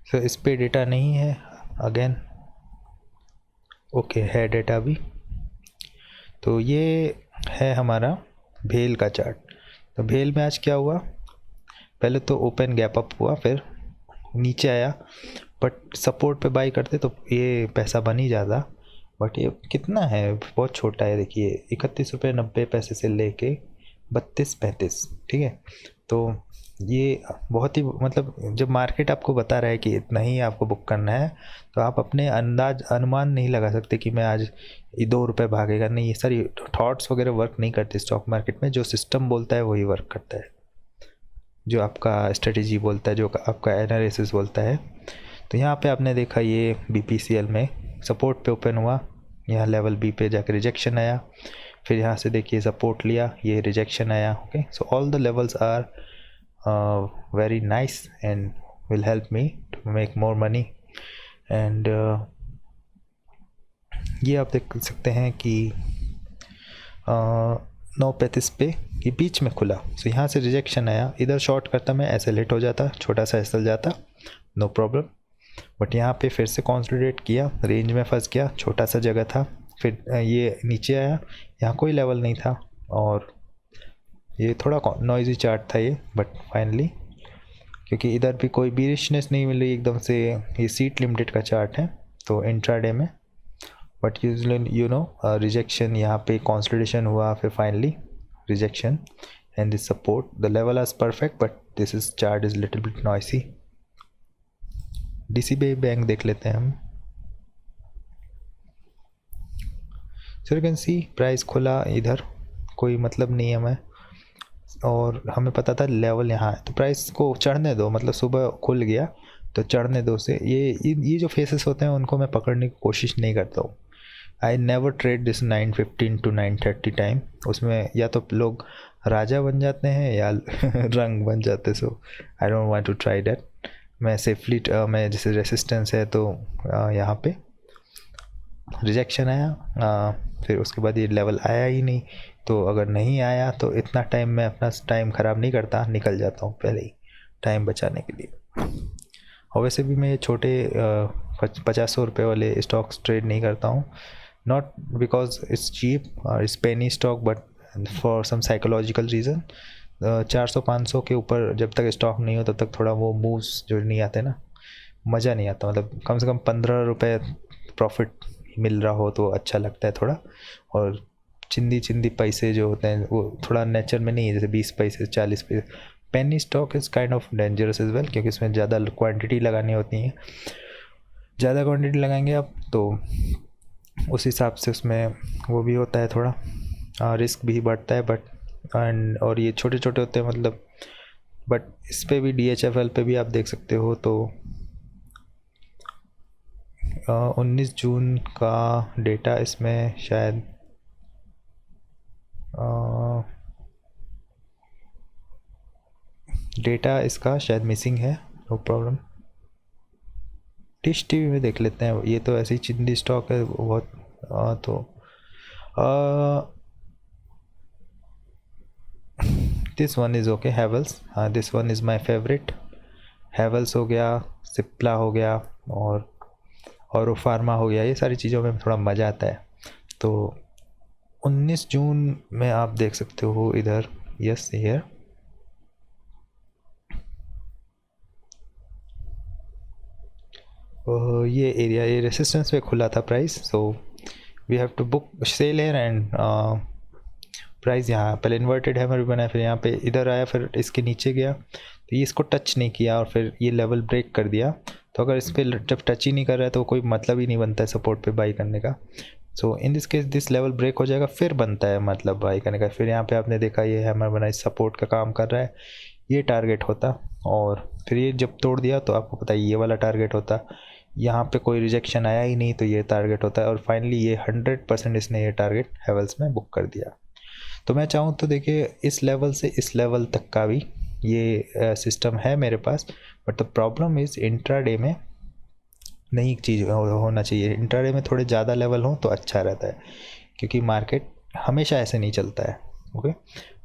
सो इस पे डेटा नहीं है अगेन। ओके, है डेटा भी। तो ये है हमारा भेल का चार्ट। तो भेल में आज क्या हुआ, पहले तो ओपन गैप अप हुआ, फिर नीचे आया, बट सपोर्ट पे बाई करते तो ये पैसा बन ही जाता, बट ये कितना है, बहुत छोटा है। देखिए 31 रुपये 90 पैसे से लेके 32-35, ठीक है। तो ये बहुत ही, मतलब जब मार्केट आपको बता रहा है कि इतना ही आपको बुक करना है, तो आप अपने अनुमान नहीं लगा सकते कि मैं आज ये 2 रुपये भागेगा। नहीं, ये सारी थॉट्स वगैरह वर्क नहीं करते स्टॉक मार्केट में। जो सिस्टम बोलता है वही वर्क करता है, जो आपका स्ट्रेटेजी बोलता है, जो आपका एनालिसिस बोलता है। तो यहाँ पे आपने देखा ये BPCL में सपोर्ट पे ओपन हुआ, यहाँ लेवल बी पे जाकर रिजेक्शन आया, फिर यहाँ से देखिए सपोर्ट लिया, ये रिजेक्शन आया। Okay, so all the levels are very nice and will help me to make more money. And ये आप देख सकते हैं कि 9:35 पे ये बीच में खुला। सो यहाँ से रिजेक्शन आया, इधर शॉर्ट करता मैं, ऐसे लेट हो जाता, छोटा सा एसएल जाता, नो प्रॉब्लम। बट यहाँ पे फिर से कंसोलिडेट किया, रेंज में फंस गया, छोटा सा जगह था, फिर ये नीचे आया, यहाँ कोई लेवल नहीं था, और ये थोड़ा नॉइजी चार्ट था ये, बट फाइनली क्योंकि इधर भी कोई बीरिशनेस नहीं मिली एकदम से, ये सीट लिमिटेड का चार्ट है तो इंट्राडे में, बट यू नो रिजेक्शन, यहाँ पे कंसोलिडेशन हुआ, फिर finally rejection and this support. The level is perfect but this is chart is little bit noisy. DCB bank देख लेते हैं हम। So you can C price खुला इधर, कोई मतलब नहीं है हमें, और हमें पता था लेवल यहाँ है, तो प्राइस को चढ़ने दो, मतलब सुबह खुल गया तो चढ़ने दो। से ये जो फेसेस होते हैं उनको मैं पकड़ने की कोशिश नहीं करता हूँ। I never trade this 9:15 to 9:30 time. उसमें या तो लोग राजा बन जाते हैं या रंग बन जाते, so I don't want to try that. मैं सेफली मैं जैसे रेसिस्टेंस है तो यहाँ पे रिजेक्शन आया, फिर उसके बाद ये लेवल आया ही नहीं, तो अगर नहीं आया तो इतना टाइम मैं अपना टाइम ख़राब नहीं करता, निकल जाता हूँ पहले ही टाइम बचाने के लिए। और वैसे भी मैं छोटे 50 रुपये वाले स्टॉक्स ट्रेड नहीं करता हूँ, नॉट बिकॉज इट्स चीप और it's penny stock, but for some psychological reason. 400-500 के ऊपर जब तक स्टॉक नहीं हो तब तक थोड़ा वो मूव्स जो नहीं आते ना, मज़ा नहीं आता। मतलब कम से कम 15 रुपये प्रॉफिट मिल रहा हो तो अच्छा लगता है थोड़ा, और चिंदी पैसे जो होते हैं वो थोड़ा नेचर में नहीं है, जैसे 20 पैसे 40 पैसे। Penny stock is kind of dangerous is well, क्योंकि इसमें ज़्यादा क्वांटिटी लगानी होती है, ज़्यादा क्वांटिटी लगाएंगे आप तो उस हिसाब से उसमें वो भी होता है, थोड़ा रिस्क भी बढ़ता है। बट और ये छोटे छोटे होते हैं मतलब, बट इस पे भी DHFL पे भी आप देख सकते हो। तो 19 जून का डेटा इसमें शायद डेटा इसका शायद मिसिंग है, नो प्रॉब्लम। डिश टीवी में देख लेते हैं, ये तो ऐसे ही चिंदी स्टॉक है बहुत। तो this one is okay, Havells, हाँ this one is my favourite. Havells हो गया, सिप्ला हो गया, और फार्मा हो गया, ये सारी चीज़ों में थोड़ा मज़ा आता है। तो 19 जून में आप देख सकते हो इधर, यस हियर, ये एरिया, ये रेसिस्टेंस पे खुला था price, so we have to book sell here. And price यहाँ पहले इन्वर्टेड हैमर भी बनाया, फिर यहाँ पे इधर आया, फिर इसके नीचे गया, तो ये इसको टच नहीं किया, और फिर ये लेवल ब्रेक कर दिया। तो अगर इस पर जब टच ही नहीं कर रहा है तो कोई मतलब ही नहीं बनता है सपोर्ट पे बाई करने का। So in this case this level break हो जाएगा, फिर बनता है मतलब बाई करने का। फिर यहाँ पे आपने देखा ये हैमर बना, सपोर्ट का काम कर रहा है, ये टारगेट होता, और फिर ये जब तोड़ दिया तो आपको पता है ये वाला टारगेट होता, यहाँ पे कोई रिजेक्शन आया ही नहीं तो ये टारगेट होता है, और फाइनली ये 100% इसने ये टारगेट हेवल्स में बुक कर दिया। तो मैं चाहूँ तो देखिए इस लेवल से इस लेवल तक का भी ये सिस्टम है मेरे पास, but the problem is intraday में नई चीज़ होना चाहिए। इंट्राडे में थोड़े ज़्यादा लेवल हों तो अच्छा रहता है, क्योंकि मार्केट हमेशा ऐसे नहीं चलता है। ओके,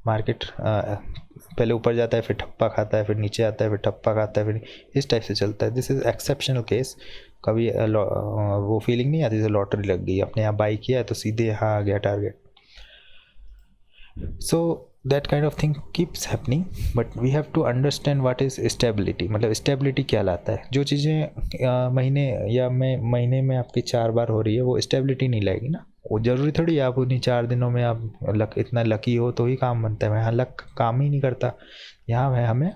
मार्केट पहले ऊपर जाता है, फिर ठप्पा खाता है, फिर नीचे आता है, फिर ठप्पा खाता है, फिर इस टाइप से चलता है। This is exceptional case. कभी वो फीलिंग नहीं आती जैसे लॉटरी लग गई, अपने यहाँ बाई किया है तो सीधे यहाँ आ गया target. So that kind of thing keeps happening, but we have to understand what is stability। मतलब stability क्या लाता है। जो चीज़ें महीने या महीने में आपकी 4 बार हो रही है वो stability नहीं लाएगी ना। वो ज़रूरी थोड़ी आप उन्हीं 4 दिनों में आप इतना लकी हो तो ही काम बनता है। यहाँ लक काम ही नहीं करता। यहाँ है हमें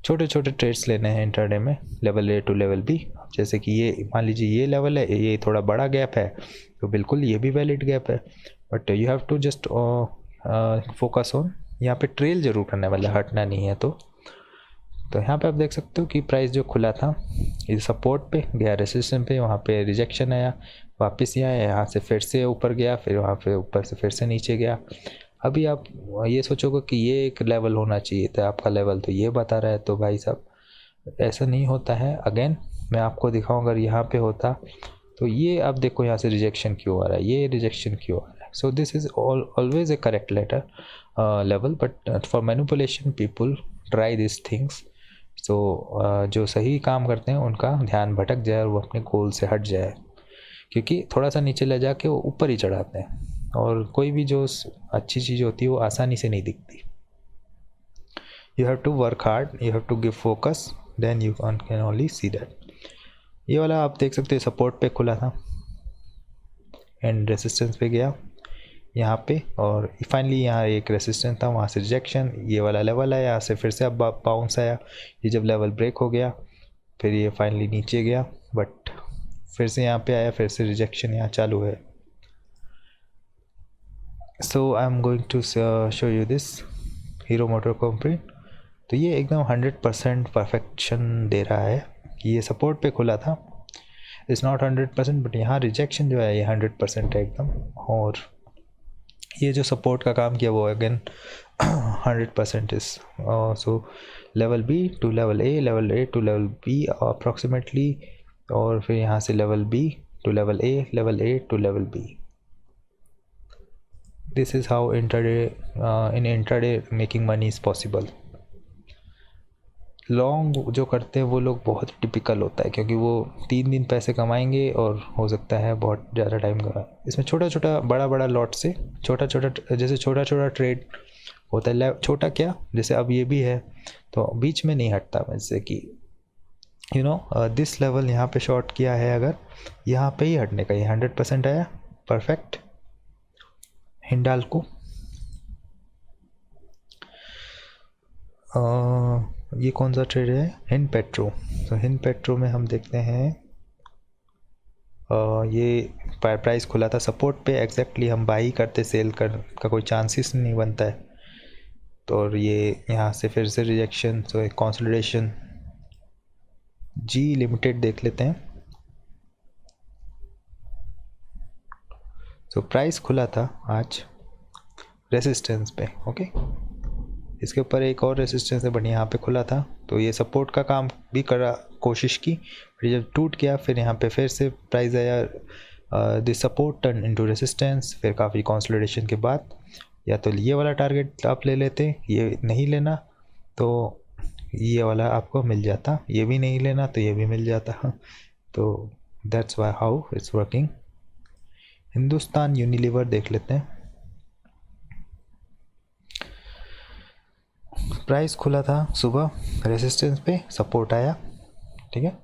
छोटे छोटे ट्रेड्स लेने हैं इंट्राडे में, level A to level B. जैसे कि ये मान लीजिए ये लेवल है, ये थोड़ा बड़ा गैप है तो बिल्कुल ये भी वैलिड गैप है, but you have to just focus on यहाँ पे ट्रेल जरूर करना है, मतलब हटना नहीं है। तो यहाँ पे आप देख सकते हो कि प्राइस जो खुला था ये सपोर्ट पे गया, रेसिस्टेंस पे, वहाँ पे रिजेक्शन आया, वापस यहाँ आया, यहाँ से फिर से ऊपर गया, फिर वहाँ पे ऊपर से फिर से नीचे गया। अभी आप ये सोचोगे कि ये एक लेवल होना चाहिए था, आपका लेवल तो ये बता रहा है, तो भाई साहब ऐसा नहीं होता है। अगेन मैं आपको दिखाऊँ, अगर यहाँ पे होता तो ये आप देखो यहाँ से रिजेक्शन क्यों आ रहा है, ये रिजेक्शन क्यों आ रहा है। So this is always a correct level, but for manipulation people try these things। So जो सही काम करते हैं उनका ध्यान भटक जाए और वो अपने गोल से हट जाए, क्योंकि थोड़ा सा नीचे ले जाके वो ऊपर ही चढ़ाते हैं, और कोई भी जो अच्छी चीज़ होती है वो आसानी से नहीं दिखती। You have to work hard, you have to give focus, then you can only see that। ये वाला आप देख सकते हैं सपोर्ट पे खुला था एंड रेसिस्टेंस पे गया यहाँ पे, और फाइनली यहाँ एक रेसिस्टेंस था, वहाँ से रिजेक्शन, ये वाला लेवल आया, यहाँ से फिर से अब बाउंस आया। ये जब लेवल ब्रेक हो गया फिर ये फाइनली नीचे गया, बट फिर से यहाँ पे आया, फिर से रिजेक्शन यहाँ चालू है। So I am going to show you this Hero motor company. तो ये एकदम 100% परफेक्शन दे रहा है कि ये सपोर्ट पे खुला था, इट्स नॉट 100%, बट यहाँ रिजेक्शन जो है ये 100% है एकदम, और ये जो सपोर्ट का काम किया वो again 100% is. So level B to level A, level A to level B approximately, और फिर यहाँ से level B to level A, level A to level B. This is how in intraday making money is possible. Long जो करते हैं वो लोग बहुत टिपिकल होता है, क्योंकि वो 3 दिन पैसे कमाएंगे और हो सकता है बहुत ज़्यादा टाइम का। इसमें छोटा छोटा बड़ा बड़ा लॉट से छोटा छोटा, जैसे छोटा छोटा ट्रेड होता है, छोटा क्या जैसे अब ये भी है तो बीच में नहीं हटता। जैसे कि यू नो दिस लेवल यहाँ पे शॉर्ट किया है, अगर यहाँ पे ही हटने का, ये 100% आया परफेक्ट हिंडाल्को। ये कौन सा ट्रेड है, हिंद पेट्रो। तो हिंद पेट्रो में हम देखते हैं ये प्राइस खुला था सपोर्ट पे, एग्जैक्टली हम बाई करते, सेल कर का कोई चांसेस नहीं बनता है। तो और ये यहाँ से फिर से रिजेक्शन, तो एक कंसोलिडेशन। जी लिमिटेड देख लेते हैं। तो प्राइस खुला था आज रेसिस्टेंस पे, ओके, इसके ऊपर एक और रेसिस्टेंस है बट यहाँ पे खुला था, तो ये सपोर्ट का काम भी करा, कोशिश की, फिर जब टूट गया फिर यहाँ पे फिर से प्राइस आया, this support turn into resistance. फिर काफ़ी कंसोलिडेशन के बाद या तो ये वाला टारगेट आप ले लेते, ये नहीं लेना तो ये वाला आपको मिल जाता, ये भी नहीं लेना तो ये भी मिल जाता। तो that's why how it's working. Hindustan Unilever देख लेते हैं। प्राइस खुला था सुबह रेसिस्टेंस पे, सपोर्ट आया, ठीक है।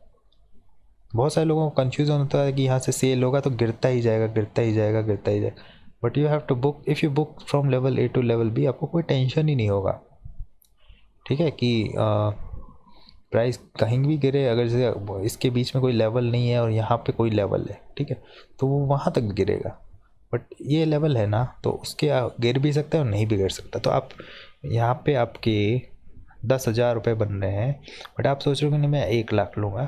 बहुत सारे लोगों को कंफ्यूजन होता है कि यहाँ से सेल होगा तो गिरता ही जाएगा, गिरता ही जाएगा, गिरता ही जाएगा, but you have to book, if you book from level A to level B आपको कोई टेंशन ही नहीं होगा, ठीक है, कि प्राइस कहीं भी गिरे, अगर जैसे इसके बीच में कोई लेवल नहीं है और यहाँ पे कोई लेवल है, ठीक है, तो वो वहाँ तक गिरेगा, बट ये लेवल है ना तो उसके गिर भी सकता है और नहीं भी गिर सकता। तो आप यहाँ पे आपके 10,000 रुपये बन रहे हैं, बट आप सोच रहे हो कि नहीं मैं 1 लाख लूँगा,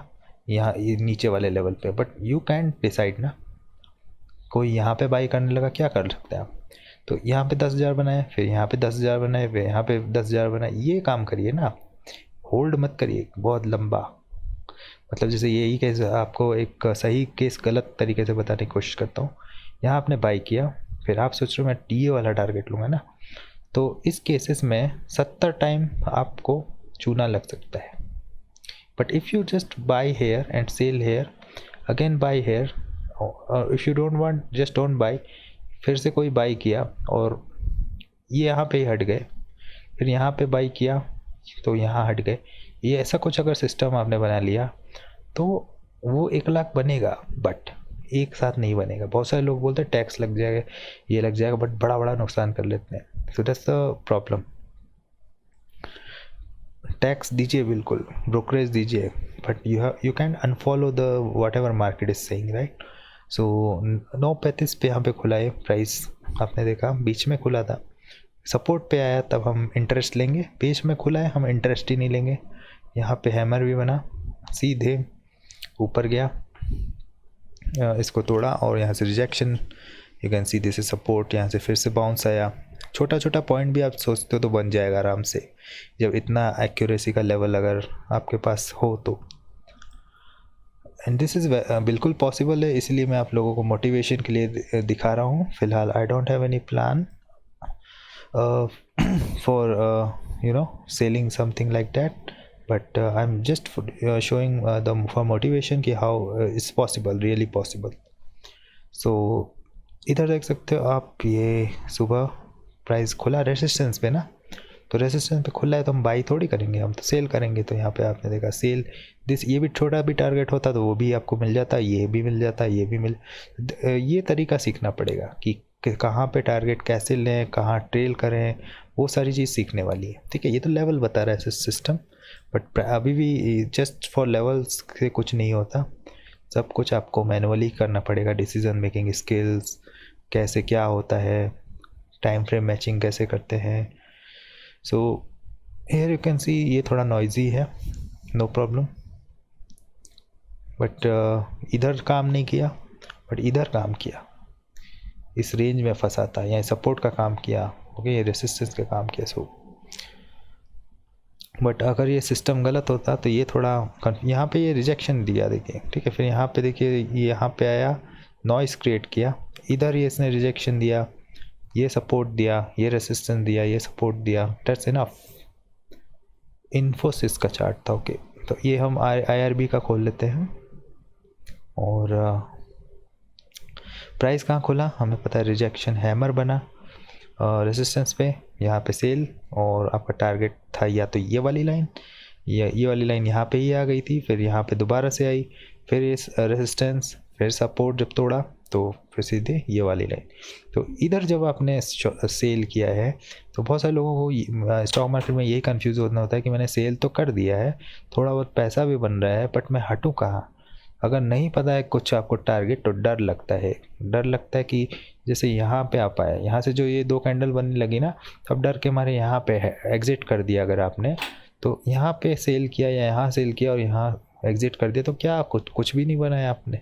यहाँ ये नीचे वाले लेवल पे, बट यू कैन डिसाइड ना, कोई यहाँ पे बाई करने लगा क्या कर सकते हैं आप। तो यहाँ पे 10,000 बनाए, फिर यहाँ पे 10,000 बनाए, फिर यहाँ पे 10,000 बनाए, ये काम करिए ना, होल्ड मत करिए बहुत लंबा। मतलब जैसे यही केस आपको एक सही केस गलत तरीके से बताने की कोशिश करता हूँ। यहाँ आपने बाई किया, फिर आप सोच रहे हो मैं टी वाला टारगेट लूँगा ना, तो इस केसेस में 70 टाइम आपको चूना लग सकता है। But if you just buy here and sell here, again buy here, if you don't want just don't buy, फिर से कोई बाई किया और ये यहाँ पे ही हट गए, फिर यहाँ पे बाई किया तो यहाँ हट गए, ये ऐसा कुछ अगर सिस्टम आपने बना लिया तो वो 1 लाख बनेगा, बट एक साथ नहीं बनेगा। बहुत सारे लोग बोलते हैं टैक्स लग जाएगा, ये लग जाएगा, बट बड़ा बड़ा नुकसान कर लेते हैं। So that's the problem. Tax दीजिए, बिल्कुल ब्रोकरेज दीजिए, but you can unfollow the whatever market is saying, right. So 9:35 पे यहाँ पे खुला है प्राइस, आपने देखा बीच में खुला था, सपोर्ट पे आया तब हम इंटरेस्ट लेंगे, बीच में खुला है हम इंटरेस्ट ही नहीं लेंगे। यहाँ पे हैमर भी बना, सीधे ऊपर गया, इसको तोड़ा और यहाँ से rejection, you can see this is support, यहाँ से फिर से बाउंस आया। छोटा छोटा पॉइंट भी आप सोचते हो तो बन जाएगा आराम से, जब इतना एक्यूरेसी का लेवल अगर आपके पास हो तो। एंड दिस इज़ बिल्कुल पॉसिबल है, इसलिए मैं आप लोगों को मोटिवेशन के लिए दिखा रहा हूँ। फिलहाल I don't have any plan for selling something like that, but I'm just showing for motivation कि how it's possible, really possible. So इधर देख सकते हो आप, ये सुबह प्राइस खुला रेसिस्टेंस पे ना, तो रेसिस्टेंस पे खुला है तो हम बाई थोड़ी करेंगे, हम तो सेल करेंगे। तो यहाँ पे आपने देखा सेल दिस, ये भी छोटा भी टारगेट होता तो वो भी आपको मिल जाता, ये भी मिल जाता, ये भी मिल। ये तरीका सीखना पड़ेगा कि कहाँ पे टारगेट कैसे लें, कहाँ ट्रेल करें, वो सारी चीज़ सीखने वाली है, ठीक है। ये तो लेवल बता रहा है सिस्टम, बट अभी भी जस्ट फॉर लेवल्स से कुछ नहीं होता, सब कुछ आपको मैनुअली करना पड़ेगा। डिसीजन मेकिंग स्किल्स कैसे क्या होता है, टाइम फ्रेम मैचिंग कैसे करते हैं। सो हियर यू कैन सी ये थोड़ा नॉइजी है, नो प्रॉब्लम, बट इधर काम नहीं किया, बट इधर काम किया, इस रेंज में फंसा था, यहाँ सपोर्ट का काम किया, ओके, ये रेसिस्टेंस का काम किया। सो बट अगर ये सिस्टम गलत होता तो ये थोड़ा यहाँ पे ये रिजेक्शन दिया, देखिए, ठीक है। फिर यहाँ पे देखिए, ये यहाँ पे आया, नॉइस क्रिएट किया, इधर ये इसने रिजेक्शन दिया, ये सपोर्ट दिया, ये रेसिस्टेंस दिया, ये सपोर्ट दिया, दैट्स इनफ। इन्फोसिस का चार्ट था, ओके। तो ये हम IRB का खोल लेते हैं, और प्राइस कहाँ खुला हमें पता है, रिजेक्शन, हैमर बना रेसिस्टेंस पे, यहाँ पे सेल, और आपका टारगेट था या तो ये वाली लाइन, ये वाली लाइन यहाँ पे ही आ गई थी, फिर यहाँ पे दोबारा से आई, फिर इस रेसिस्टेंस, फिर सपोर्ट जब तोड़ा तो फिर सीधे ये वाली लाइन। तो इधर जब आपने सेल किया है तो बहुत सारे लोगों को स्टॉक मार्केट में यही कंफ्यूज होता है कि मैंने सेल तो कर दिया है, थोड़ा बहुत पैसा भी बन रहा है, बट मैं हटूँ कहाँ। अगर नहीं पता है कुछ आपको टारगेट, तो डर लगता है कि जैसे यहाँ पे आप आए, यहाँ से जो ये 2 कैंडल बनने लगी ना, अब डर के मारे यहाँ पे एग्जिट कर दिया अगर आपने, तो यहाँ पे सेल किया या यहाँ सेल किया और यहाँ एग्जिट कर दिया, तो क्या कुछ भी नहीं बनाया आपने।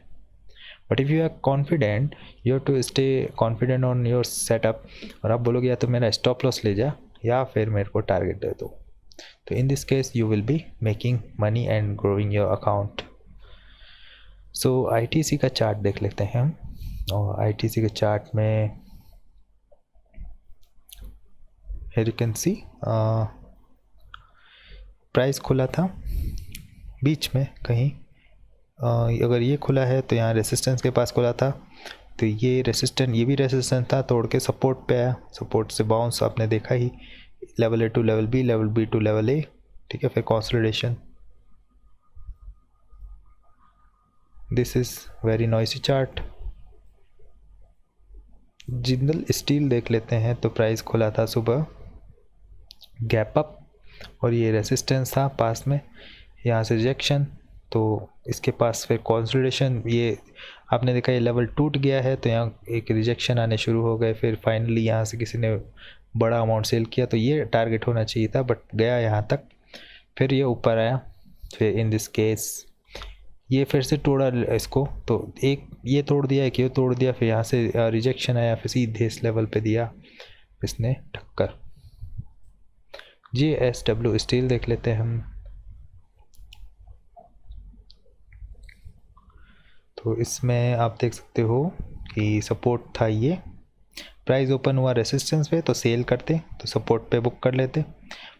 But if you are confident, you have to stay confident on your setup, और आप बोलोगे या तो मेरा स्टॉप लॉस ले जा या फिर मेरे को टारगेट दे दो, तो in this case you will be making money and growing your account. So ITC का चार्ट देख लेते हैं हम, और ITC के चार्ट में here you can C price खुला था बीच में कहीं, अगर ये खुला है तो यहाँ रेसिस्टेंस के पास खुला था, तो ये रेसिस्टेंस, ये भी रेसिस्टेंस था, तोड़ के सपोर्ट पे आया, सपोर्ट से बाउंस आपने देखा ही, level A to level B, level B to level A, ठीक है। फिर consolidation, this is very noisy chart. Jindal Steel देख लेते हैं, तो प्राइस खुला था सुबह गैप अप, और ये रेसिस्टेंस था पास में, यहाँ से रिजेक्शन, तो इसके पास फिर कंसोलिडेशन, ये आपने देखा ये लेवल टूट गया है, तो यहाँ एक रिजेक्शन आने शुरू हो गए, फिर फाइनली यहाँ से किसी ने बड़ा अमाउंट सेल किया, तो ये टारगेट होना चाहिए था, बट गया यहाँ तक, फिर ये ऊपर आया, फिर इन दिस केस ये फिर से तोड़ा इसको, तो एक ये तोड़ दिया, एक ये तोड़ दिया, फिर यहाँ से रिजेक्शन आया, फिर सीधे इस लेवल पे दिया इसने टक्कर। JSW स्टील देख लेते हैं हम। तो इसमें आप देख सकते हो कि सपोर्ट था, ये प्राइस ओपन हुआ रेसिस्टेंस पे तो सेल करते, तो सपोर्ट पे बुक कर लेते।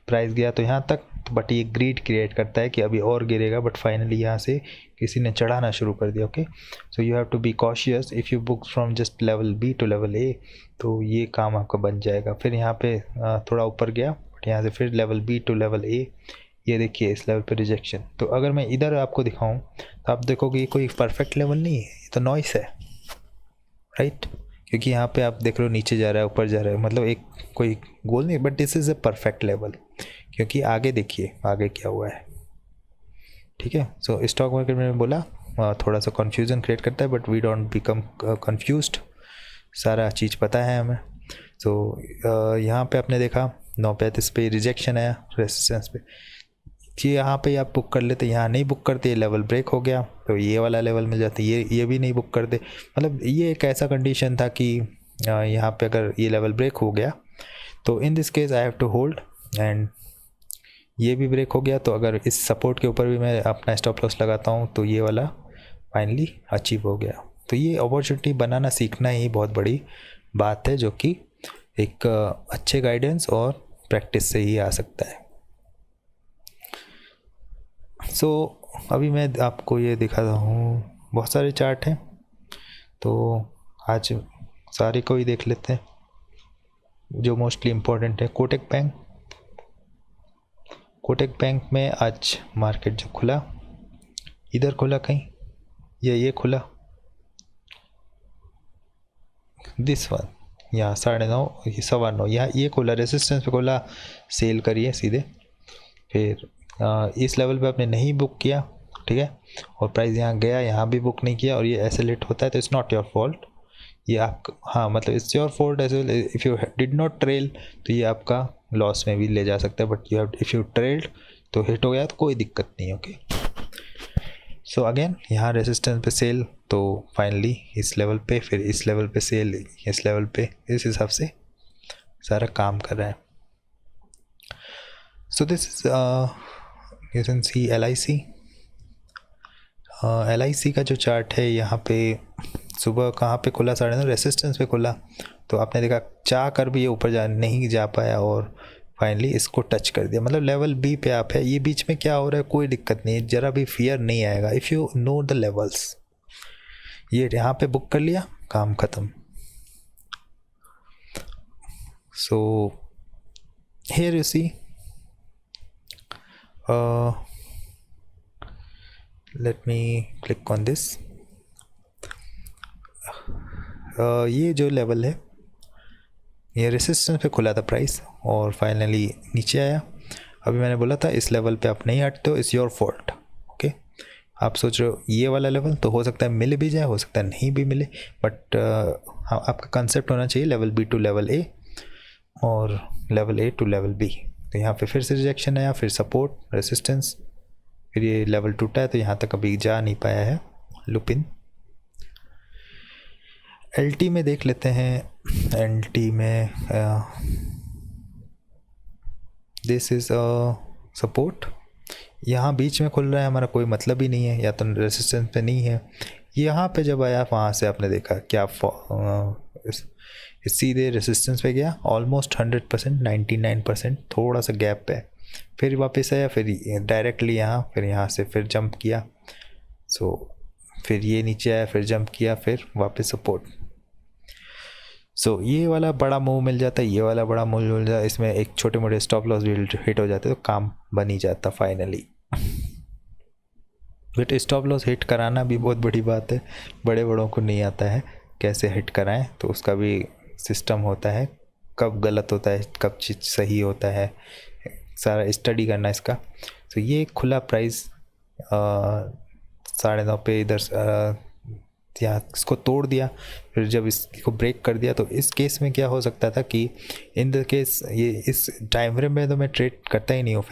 प्राइस गया तो यहाँ तक, बट ये ग्रीड क्रिएट करता है कि अभी और गिरेगा, बट फाइनली यहाँ से किसी ने चढ़ाना शुरू कर दिया। Okay, so you have to be cautious if you book from just level B to level A, तो ये काम आपका बन जाएगा। फिर यहाँ पे थोड़ा ऊपर गया, बट यहाँ से फिर level B to level A, ये देखिए इस लेवल पे रिजेक्शन। तो अगर मैं इधर आपको दिखाऊं तो आप देखोगे ये कोई परफेक्ट लेवल नहीं है, ये तो नॉइस है, राइट? क्योंकि यहाँ पे आप देख रहे हो नीचे जा रहा है, ऊपर जा रहा है, मतलब एक कोई गोल नहीं, but this is a perfect level. क्योंकि आगे देखिए आगे क्या हुआ है, ठीक है। सो स्टॉक मार्केट में बोला थोड़ा सा कन्फ्यूज़न क्रिएट करता है, but we don't become confused, सारा चीज़ पता है हमें। सो यहाँ पे आपने देखा 935 पे रिजेक्शन आया रेसिस्टेंस पे, कि यहाँ पे आप बुक कर लेते, यहाँ नहीं बुक करते, लेवल ब्रेक हो गया तो ये वाला लेवल मिल जाता, ये भी नहीं बुक करते। मतलब ये एक ऐसा कंडीशन था कि यहाँ पे अगर ये लेवल ब्रेक हो गया तो in this case I have to hold, and ये भी ब्रेक हो गया तो अगर इस सपोर्ट के ऊपर भी मैं अपना स्टॉप लॉस लगाता हूँ तो ये वाला फाइनली अचीव हो गया। तो ये अपॉर्चुनिटी बनाना सीखना ही बहुत बड़ी बात है, जो कि एक अच्छे गाइडेंस और प्रैक्टिस से ही आ सकता है। सो अभी मैं आपको ये दिखाता हूँ, बहुत सारे चार्ट हैं तो आज सारे को ही देख लेते हैं जो मोस्टली इम्पोर्टेंट है। कोटक बैंक में आज मार्केट जो खुला, इधर खुला कहीं, ये खुला दिस वन, यहाँ 9:30 9:15 यहाँ ये खुला, रेसिस्टेंस पे खुला, सेल करिए सीधे। फिर इस लेवल पे आपने नहीं बुक किया, ठीक है, और प्राइस यहाँ गया, यहाँ भी बुक नहीं किया, और ये ऐसे लेट होता है तो इट्स नॉट योर फॉल्ट, ये आप, हाँ मतलब it's your fault as well if you did not trail, तो ये आपका लॉस में भी ले जा सकता है, but you have if you trailed तो हिट हो गया तो कोई दिक्कत नहीं। ओके, सो अगेन यहाँ रेसिस्टेंस पे सेल, तो फाइनली इस लेवल पे, फिर इस लेवल पे सेल, इस लेवल पे, इस हिसाब से सारा काम कर रहा है। So this is you can C LIC का जो चार्ट है, यहाँ पे सुबह कहाँ पे खुला, 9:30 रेसिस्टेंस पे खुला, तो आपने देखा चाह कर भी ये ऊपर नहीं जा पाया और फाइनली इसको टच कर दिया। मतलब लेवल बी पे आप है, ये बीच में क्या हो रहा है कोई दिक्कत नहीं है, ज़रा भी फियर नहीं आएगा if you know the levels. ये यहाँ पे बुक कर लिया, काम ख़त्म। So here you see, let me click on this. ये जो लेवल है, ये रेसिस्टेंस पे खुला था प्राइस और फाइनली नीचे आया। अभी मैंने बोला था इस लेवल पे आप नहीं हटते हो, इट्स योर फॉल्ट। ओके, आप सोच रहे हो ये वाला लेवल तो हो सकता है मिल भी जाए, हो सकता है नहीं भी मिले, बट हाँ आपका कंसेप्ट होना चाहिए level B to level A और level A to level B. तो यहाँ पे फिर से रिजेक्शन आया, फिर सपोर्ट, रेसिस्टेंस, फिर ये लेवल टूटा है तो यहाँ तक अभी जा नहीं पाया है, लुपिन। LT में देख लेते हैं। LT में दिस इज़ सपोर्ट, यहाँ बीच में खुल रहा है, हमारा कोई मतलब ही नहीं है, या तो रेसिस्टेंस पे नहीं है। यहाँ पे जब आया वहाँ से आपने देखा क्या सीधे रेसिस्टेंस पे गया, ऑलमोस्ट 100%, 99%, थोड़ा सा गैप है, फिर वापस आया, फिर डायरेक्टली यहाँ, फिर यहाँ से फिर जंप किया, सो फिर ये नीचे आया, फिर जंप किया, फिर वापस सपोर्ट। सो ये वाला बड़ा मूव मिल जाता है, ये वाला बड़ा मूव मिल जाता है, इसमें एक छोटे मोटे स्टॉप लॉस भी हिट हो जाते तो काम बन ही जाता finally. But stop loss hit कराना भी बहुत बड़ी बात है, बड़े बड़ों को नहीं आता है कैसे हिट कराएं, तो उसका भी सिस्टम होता है, कब गलत होता है कब चीज़ सही होता है, सारा स्टडी करना इसका। तो ये खुला प्राइस 9:30 पे इधर या इसको तोड़ दिया, फिर जब इसको ब्रेक कर दिया, तो इस केस में क्या हो सकता था कि इन द केस ये इस टाइम फ्रेम में तो मैं ट्रेड करता ही नहीं हूँ,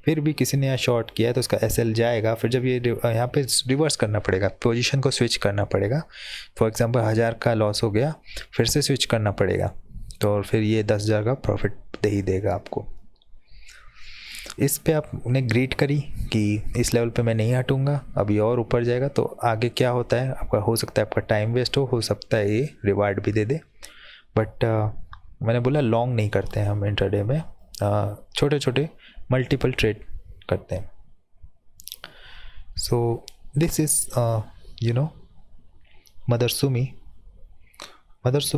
फिर भी किसी ने यहाँ शॉर्ट किया है तो उसका एसएल जाएगा। फिर जब ये यहाँ पे रिवर्स करना पड़ेगा, पोजीशन को स्विच करना पड़ेगा। फॉर एग्जांपल 1000 का लॉस हो गया, फिर से स्विच करना पड़ेगा, तो फिर ये 10,000 का प्रॉफिट दे ही देगा आपको। इस पे आपने ग्रीड करी कि इस लेवल पे मैं नहीं हटूंगा, अभी और ऊपर जाएगा तो आगे क्या होता है आपका, हो सकता है आपका टाइम वेस्ट हो सकता है ये रिवार्ड भी दे दे। बट मैंने बोला लॉन्ग नहीं करते हैं हम इंट्राडे में, छोटे छोटे मल्टीपल ट्रेड करते हैं। सो दिस इज़ मदरसुमी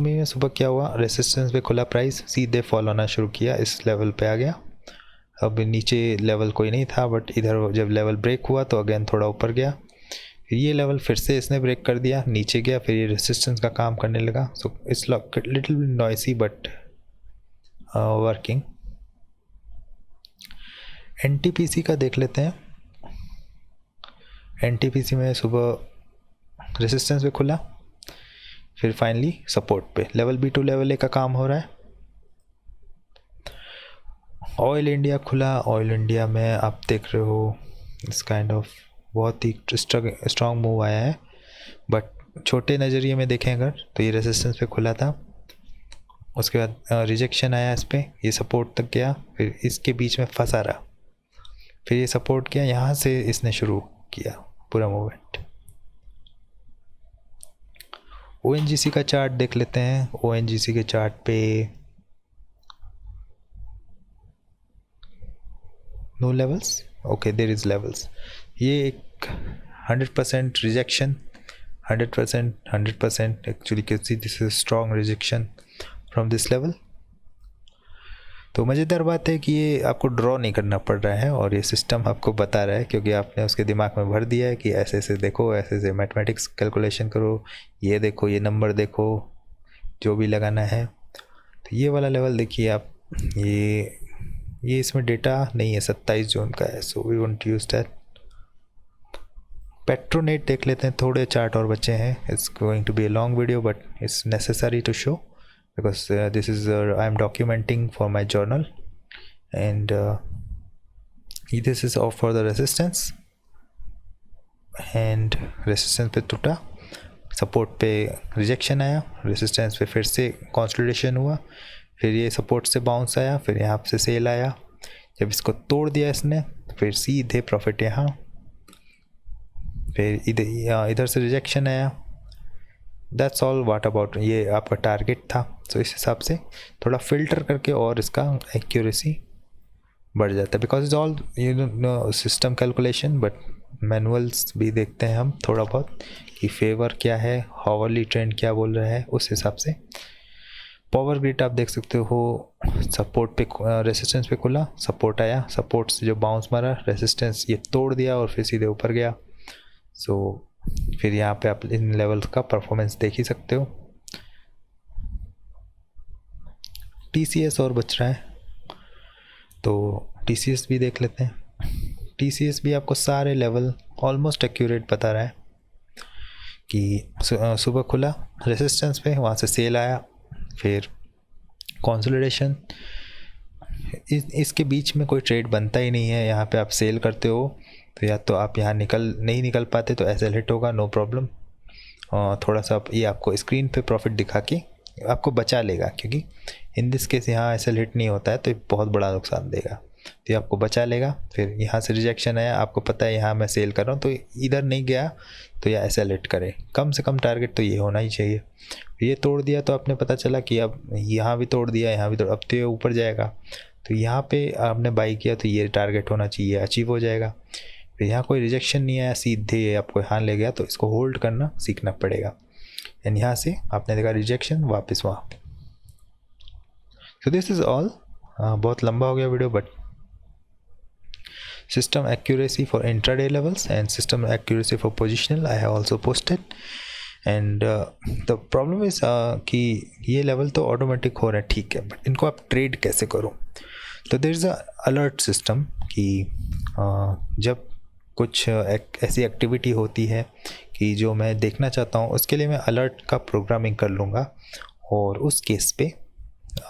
में सुबह क्या हुआ, रेसिस्टेंस पे खुला, प्राइस सीधे फॉल होना शुरू किया, इस लेवल पे आ गया। अब नीचे लेवल कोई नहीं था, बट इधर जब लेवल ब्रेक हुआ तो अगेन थोड़ा ऊपर गया, फिर ये लेवल फिर से इसने ब्रेक कर दिया, नीचे गया, फिर ये रेसिस्टेंस का काम करने लगा। So it's little noisy but working. NTPC का देख लेते हैं। एनटीपीसी में सुबह रेसिस्टेंस पे खुला, फिर फाइनली सपोर्ट पे, लेवल B2 लेवल A का काम हो रहा है। ऑयल इंडिया खुला, ऑयल इंडिया में आप देख रहे हो इस काइंड ऑफ बहुत ही स्ट्रॉन्ग मूव आया है, बट छोटे नज़रिए में देखें अगर तो ये रेजिस्टेंस पे खुला था, उसके बाद रिजेक्शन आया इस पर, ये सपोर्ट तक गया, फिर इसके बीच में फंसा रहा, फिर ये सपोर्ट किया, यहाँ से इसने शुरू किया पूरा मूवमेंट। ONGC का चार्ट देख लेते हैं। ONGC के चार्ट पे no levels, okay there is levels. ये एक 100% rejection, 100% actually can see this is strong rejection from this level. तो मज़ेदार बात है कि ये आपको ड्रॉ नहीं करना पड़ रहा है और ये सिस्टम आपको बता रहा है, क्योंकि आपने उसके दिमाग में भर दिया है कि ऐसे ऐसे देखो, ऐसे ऐसे मैथमेटिक्स कैलकुलेशन करो, ये देखो, ये नंबर देखो, जो भी लगाना है। तो ये वाला लेवल देखिए आप, ये इसमें डेटा नहीं है, 27 जून का है, so we won't use that. Petronet देख लेते हैं, थोड़े चार्ट और बचे हैं। It's going to be a long video but it's necessary to show because this is I am documenting for my journal, and this is off for the resistance, and resistance पे टूटा, support पे rejection आया, resistance पे फिर से consolidation हुआ, फिर ये सपोर्ट से बाउंस आया, फिर यहाँ से सेल आया, जब इसको तोड़ दिया इसने फिर सीधे प्रॉफिट यहाँ, फिर इधर से रिजेक्शन आया। That's all. व्हाट अबाउट, ये आपका टारगेट था, तो इस हिसाब से थोड़ा फिल्टर करके और इसका एक्यूरेसी बढ़ जाता है, because is all know system calculation, but manuals भी देखते हैं हम थोड़ा बहुत कि फेवर क्या है, हॉवरली ट्रेंड क्या बोल रहा है, उस हिसाब से। पावर ग्रिड आप देख सकते हो, सपोर्ट पे रेसिस्टेंस पे खुला, सपोर्ट आया, सपोर्ट से जो बाउंस मारा, रेसिस्टेंस ये तोड़ दिया और फिर सीधे ऊपर गया। सो फिर यहाँ पे आप इन लेवल्स का परफॉर्मेंस देख ही सकते हो। TCS और बच रहा है, तो TCS भी देख लेते हैं। TCS भी आपको सारे लेवल ऑलमोस्ट एक्यूरेट बता रहा है कि सुबह खुला रेसिस्टेंस पे, वहाँ से सेल आया, फिर कंसोलिडेशन, इसके बीच में कोई ट्रेड बनता ही नहीं है। यहाँ पे आप सेल करते हो तो या तो आप यहाँ नहीं निकल पाते तो एसएल हिट होगा, नो प्रॉब्लम। थोड़ा सा ये आपको स्क्रीन पे प्रॉफिट दिखा के आपको बचा लेगा, क्योंकि इन दिस केस यहाँ एसएल हिट नहीं होता है तो ये बहुत बड़ा नुकसान देगा, तो ये आपको बचा लेगा। फिर यहाँ से रिजेक्शन आया, आपको पता है यहाँ मैं सेल कर रहा हूँ तो इधर नहीं गया तो यह एसएल हिट करे, कम से कम टारगेट तो ये होना ही चाहिए। ये तोड़ दिया तो आपने पता चला कि अब यहाँ भी तोड़ दिया, यहाँ भी तोड़, अब तो ये ऊपर जाएगा, तो यहाँ पे आपने बाई किया तो ये टारगेट होना चाहिए, अचीव हो जाएगा। फिर यहाँ कोई रिजेक्शन नहीं आया, सीधे आपको यहाँ ले गया, तो इसको होल्ड करना सीखना पड़ेगा। एंड यहाँ से आपने देखा रिजेक्शन, वापस वहाँ। So this is all. बहुत लंबा हो गया video, but system accuracy for intraday levels and system accuracy for positional I have also posted, and the problem is कि ये लेवल तो ऑटोमेटिक हो रहा है, ठीक है, बट इनको आप ट्रेड कैसे करो। तो there is a alert system कि जब कुछ ऐसी एक्टिविटी होती है कि जो मैं देखना चाहता हूँ, उसके लिए मैं अलर्ट का प्रोग्रामिंग कर लूँगा। और उस केस पे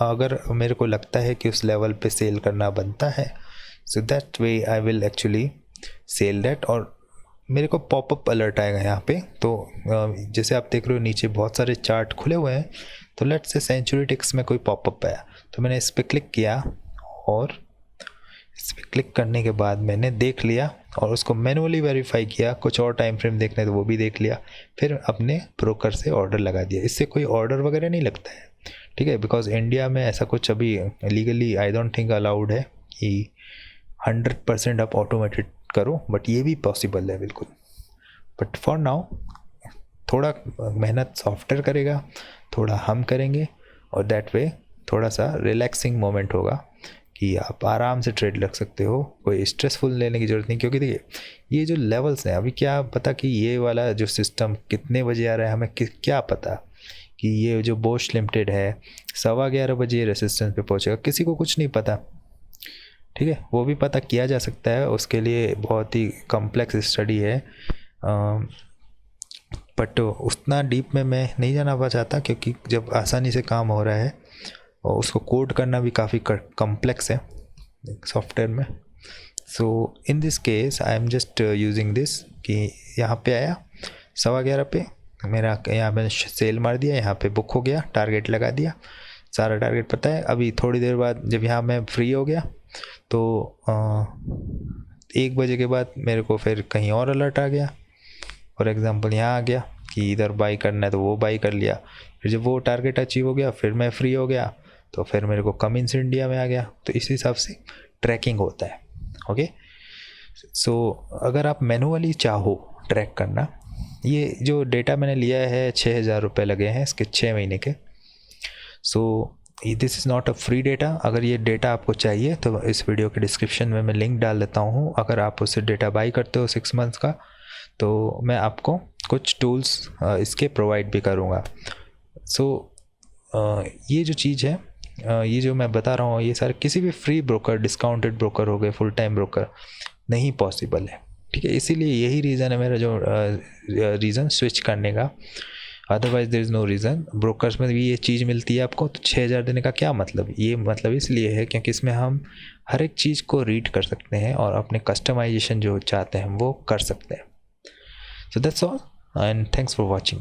अगर मेरे को लगता है कि उस लेवल पे सेल करना बनता है, so that way I will actually sell that. और मेरे को पॉपअप अलर्ट आएगा यहाँ पे। तो जैसे आप देख रहे हो नीचे बहुत सारे चार्ट खुले हुए हैं, तो लेट्स से सेंचुरी टिक्स में कोई पॉपअप आया, तो मैंने इस पर क्लिक किया और इस पर क्लिक करने के बाद मैंने देख लिया और उसको मैनुअली वेरीफाई किया। कुछ और टाइम फ्रेम देखना है तो वो भी देख लिया, फिर अपने ब्रोकर से ऑर्डर लगा दिया। इससे कोई ऑर्डर वगैरह नहीं लगता है, ठीक है, बिकॉज इंडिया में ऐसा कुछ अभी legally I don't think allowed है कि 100% आप ऑटोमेटेड करो, बट ये भी पॉसिबल है बिल्कुल। बट फॉर नाउ थोड़ा मेहनत सॉफ्टवेयर करेगा, थोड़ा हम करेंगे, और दैट वे थोड़ा सा रिलैक्सिंग मोमेंट होगा कि आप आराम से ट्रेड लग सकते हो। कोई स्ट्रेसफुल लेने की ज़रूरत नहीं, क्योंकि देखिए ये जो लेवल्स हैं, अभी क्या पता कि ये वाला जो सिस्टम कितने बजे आ रहा है, हमें क्या पता कि ये जो बोश लिमिटेड है 11:15 बजे रेसिस्टेंस पे पहुंचेगा, किसी को कुछ नहीं पता, ठीक है। वो भी पता किया जा सकता है, उसके लिए बहुत ही कॉम्प्लेक्स स्टडी है, बट उतना डीप में मैं नहीं जाना चाहता, क्योंकि जब आसानी से काम हो रहा है और उसको कोड करना भी काफ़ी कॉम्प्लेक्स है सॉफ्टवेयर में। So in this case I am just using this कि यहाँ पे आया 11:15 पे, मेरा यहाँ पे सेल मार दिया, यहाँ पे बुक हो गया, टारगेट लगा दिया, सारा टारगेट पता है। अभी थोड़ी देर बाद जब यहाँ मैं फ्री हो गया तो 1 बजे के बाद मेरे को फिर कहीं और अलर्ट आ गया। फॉर एग्ज़ाम्पल यहाँ आ गया कि इधर बाई करना है, तो वो बाई कर लिया। फिर जब वो टारगेट अचीव हो गया, फिर मैं फ्री हो गया, तो फिर मेरे को कमिंस इंडिया में आ गया। तो इस हिसाब से ट्रैकिंग होता है। ओके, सो अगर आप मैनुअली चाहो ट्रैक करना, ये जो डेटा मैंने लिया है 6,000 रुपये लगे हैं इसके 6 महीने के। So this is not a free data. अगर ये डेटा आपको चाहिए तो इस वीडियो के डिस्क्रिप्शन में मैं लिंक डाल देता हूँ। अगर आप उससे डेटा बाई करते हो 6 मंथ्स का, तो मैं आपको कुछ टूल्स इसके प्रोवाइड भी करूँगा। सो ये जो चीज़ है, ये जो मैं बता रहा हूँ, ये सारे किसी भी फ्री ब्रोकर, डिस्काउंटेड ब्रोकर हो गए, फुल टाइम ब्रोकर नहीं पॉसिबल है, ठीक है। इसीलिए यही रीज़न है मेरा जो रीज़न स्विच करने का। Otherwise there is no reason. Brokers में भी ये चीज़ मिलती है आपको, तो 6,000 देने का क्या मतलब? ये मतलब इसलिए है क्योंकि इसमें हम हर एक चीज़ को रीड कर सकते हैं और अपने कस्टमाइजेशन जो चाहते हैं वो कर सकते हैं। So that's all, and thanks for watching.